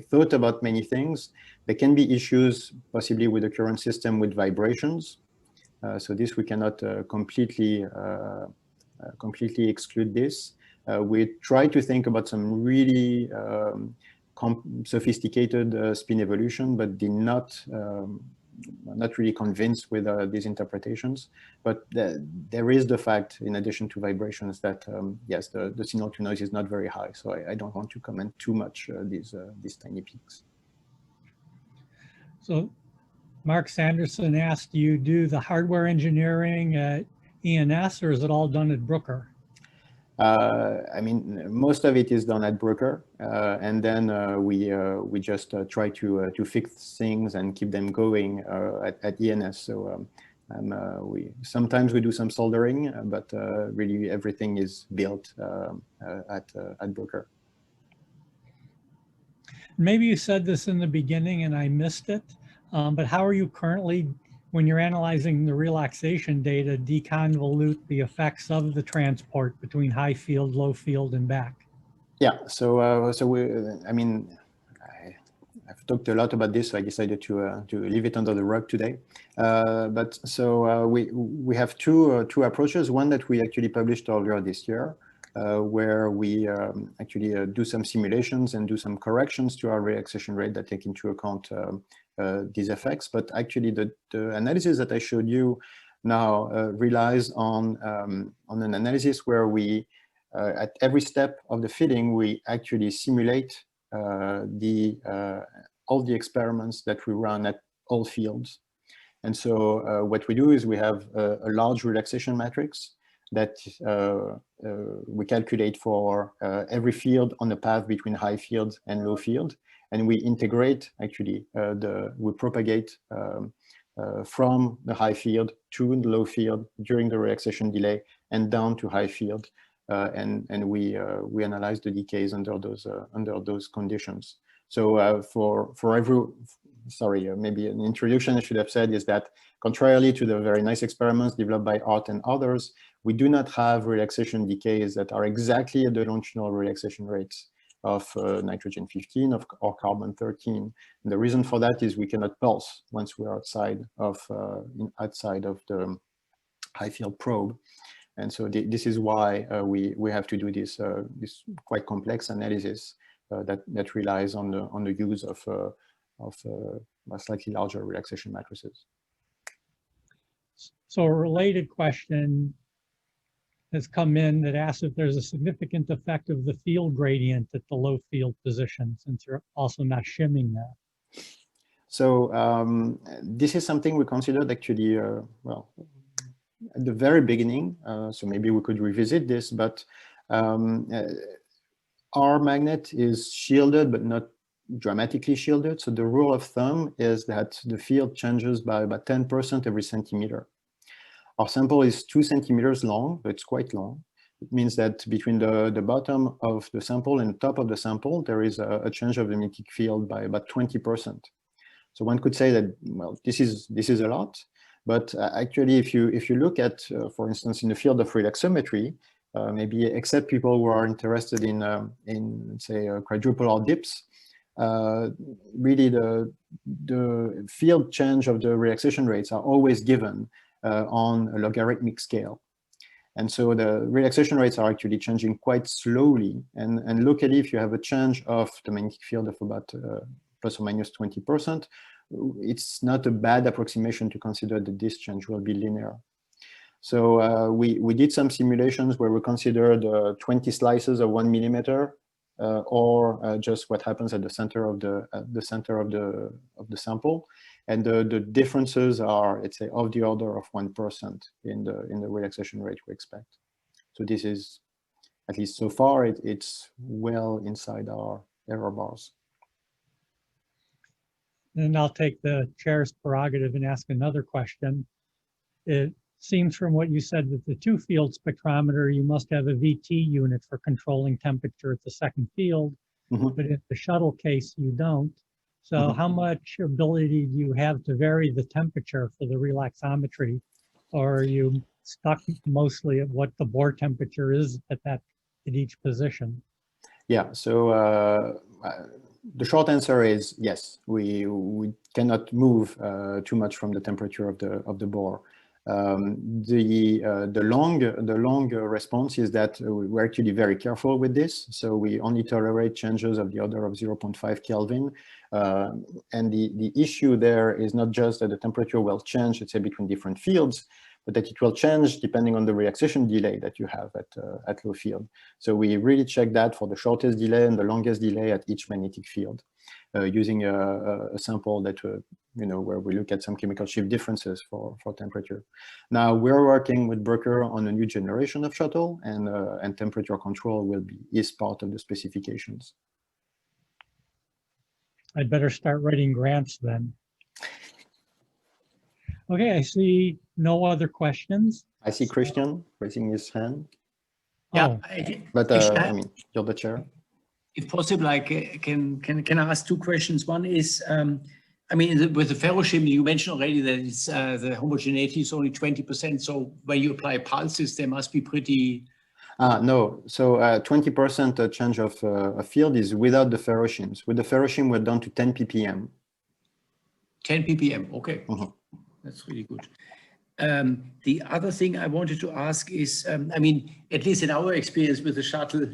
thought about many things. There can be issues possibly with the current system with vibrations. So this we cannot completely exclude this. We try to think about some really sophisticated spin evolution, but did not really convinced with these interpretations. But there is the fact, in addition to vibrations, that yes, the signal to noise is not very high. So I don't want to comment too much these tiny peaks. So Mark Sanderson asked, do you do the hardware engineering at ENS, or is it all done at Brooker? I mean, most of it is done at Brooker, and then we just try to fix things and keep them going at ENS. So sometimes we do some soldering, but really everything is built at Brooker. Maybe you said this in the beginning and I missed it, but how are you currently, when you're analyzing the relaxation data, deconvolute the effects of the transport between high field, low field, and back? Yeah, so I've talked a lot about this, so I decided to leave it under the rug today. But so we have two approaches. One that we actually published earlier this year, where we actually do some simulations and do some corrections to our relaxation rate that take into account these effects. But actually the analysis that I showed you now relies on an analysis where we, at every step of the fitting, we actually simulate all the experiments that we run at all fields. And so what we do is we have a large relaxation matrix that we calculate for every field on the path between high field and low field. And we integrate, actually, we propagate from the high field to the low field during the relaxation delay and down to high field. And we analyze the decays under those conditions. So maybe an introduction I should have said is that contrarily to the very nice experiments developed by Art and others, we do not have relaxation decays that are exactly at the longitudinal relaxation rates of nitrogen 15 or carbon 13. And the reason for that is we cannot pulse once we're outside of the high field probe. And so this is why we have to do this quite complex analysis that relies on the use of slightly larger relaxation matrices. So a related question has come in that asks if there's a significant effect of the field gradient at the low field position, since you're also not shimming that. So this is something we considered actually, well, at the very beginning, so maybe we could revisit this, but our magnet is shielded, but dramatically shielded. So the rule of thumb is that the field changes by about 10% every centimeter. Our sample is 2 centimeters long, so it's quite long. It means that between the bottom of the sample and the top of the sample, there is a change of the magnetic field by about 20%. So one could say that, well, this is a lot, but actually, if you look at, for instance, in the field of relaxometry, maybe except people who are interested in say, quadruple or dips, really the field change of the relaxation rates are always given on a logarithmic scale. And so the relaxation rates are actually changing quite slowly. And locally, if you have a change of the magnetic field of about plus or minus 20%, it's not a bad approximation to consider that this change will be linear. So we did some simulations where we considered 20 slices of 1 millimeter, or just what happens at the center of the sample, and the differences are, let's say, of the order of 1% in the relaxation rate we expect. So this is, at least so far, it's well inside our error bars. And I'll take the chair's prerogative and ask another question. It seems from what you said with the 2-field spectrometer, you must have a VT unit for controlling temperature at the second field, but in the shuttle case, you don't. So how much ability do you have to vary the temperature for the relaxometry, or are you stuck mostly at what the bore temperature is at each position? Yeah, so the short answer is yes. We cannot move too much from the temperature of the bore. The long response is that we're actually very careful with this. So we only tolerate changes of the order of 0.5 Kelvin. And the issue there is not just that the temperature will change, let's say, between different fields, but that it will change depending on the relaxation delay that you have at low field. So we really check that for the shortest delay and the longest delay at each magnetic field, using a sample that where we look at some chemical shift differences for temperature. Now we're working with Bruker on a new generation of shuttle, and temperature control is part of the specifications. I'd better start writing grants then. Okay, I see no other questions. I see Christian raising his hand. Yeah, but I mean, you're the chair. If possible, I can I ask 2 questions. One is, I mean, with the ferrochimie, you mentioned already that it's, the homogeneity is only 20%. So when you apply pulses, they must be pretty. No, so 20% change of a field is without the ferrochimes. With the ferrochime, we're down to 10 ppm. 10 ppm, okay. That's really good. The other thing I wanted to ask is, I mean, at least in our experience with the shuttle,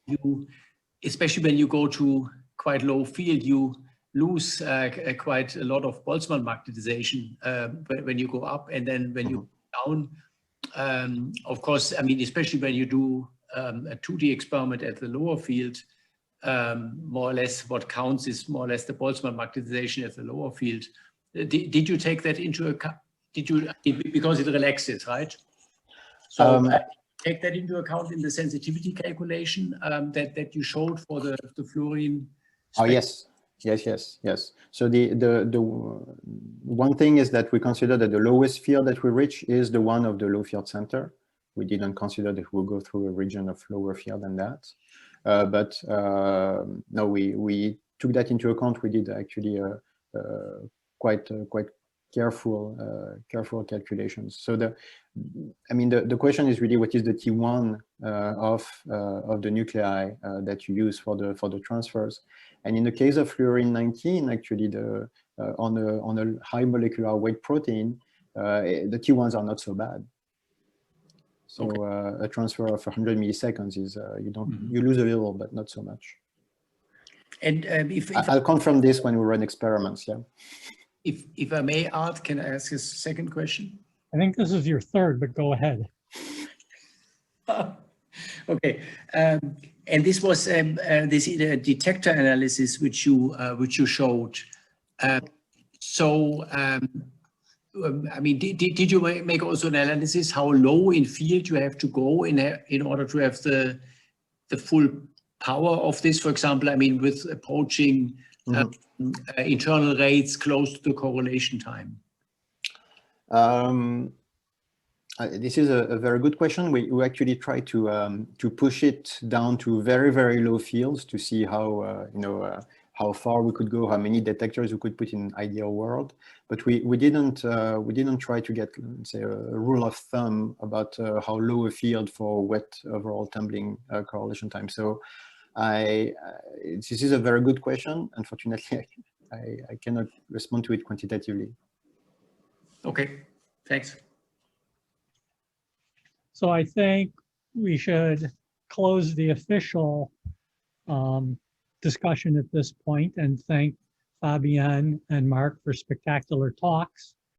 you especially when you go to quite low field, you lose quite a lot of Boltzmann magnetization when you go up, and then when you go down, of course, I mean, especially when you do a 2D experiment at the lower field, more or less what counts is more or less the Boltzmann magnetization at the lower field. Did you take that into account? Because it relaxes, right? So take that into account in the sensitivity calculation that you showed for the fluorine spectrum? Oh, yes. So the one thing is that we consider that the lowest field that we reach is the one of the low field center. We didn't consider that we'll go through a region of lower field than that. But no, we took that into account. We did actually quite careful calculations. So the question is really, what is the T1 of the nuclei that you use for the transfers? And in the case of fluorine 19, actually, on a high molecular weight protein, the T1s are not so bad. So a transfer of 100 milliseconds is you lose a little, but not so much. And I'll confirm this when we run experiments. Yeah. If I may, Art, can I ask a second question? I think this is your third, but go ahead. Okay, and this was this detector analysis which you showed. So I mean, did you make also an analysis how low in field you have to go in order to have the full power of this? For example, I mean, with approaching internal rates close to the correlation time? This is a very good question. We actually try to push it down to very, very low fields to see how how far we could go, how many detectors we could put in ideal world. But we didn't try to get, let's say, a rule of thumb about how low a field for wet overall tumbling correlation time. So this is a very good question. Unfortunately, I cannot respond to it quantitatively. Okay, thanks. So I think we should close the official discussion at this point and thank Fabien and Marc for spectacular talks.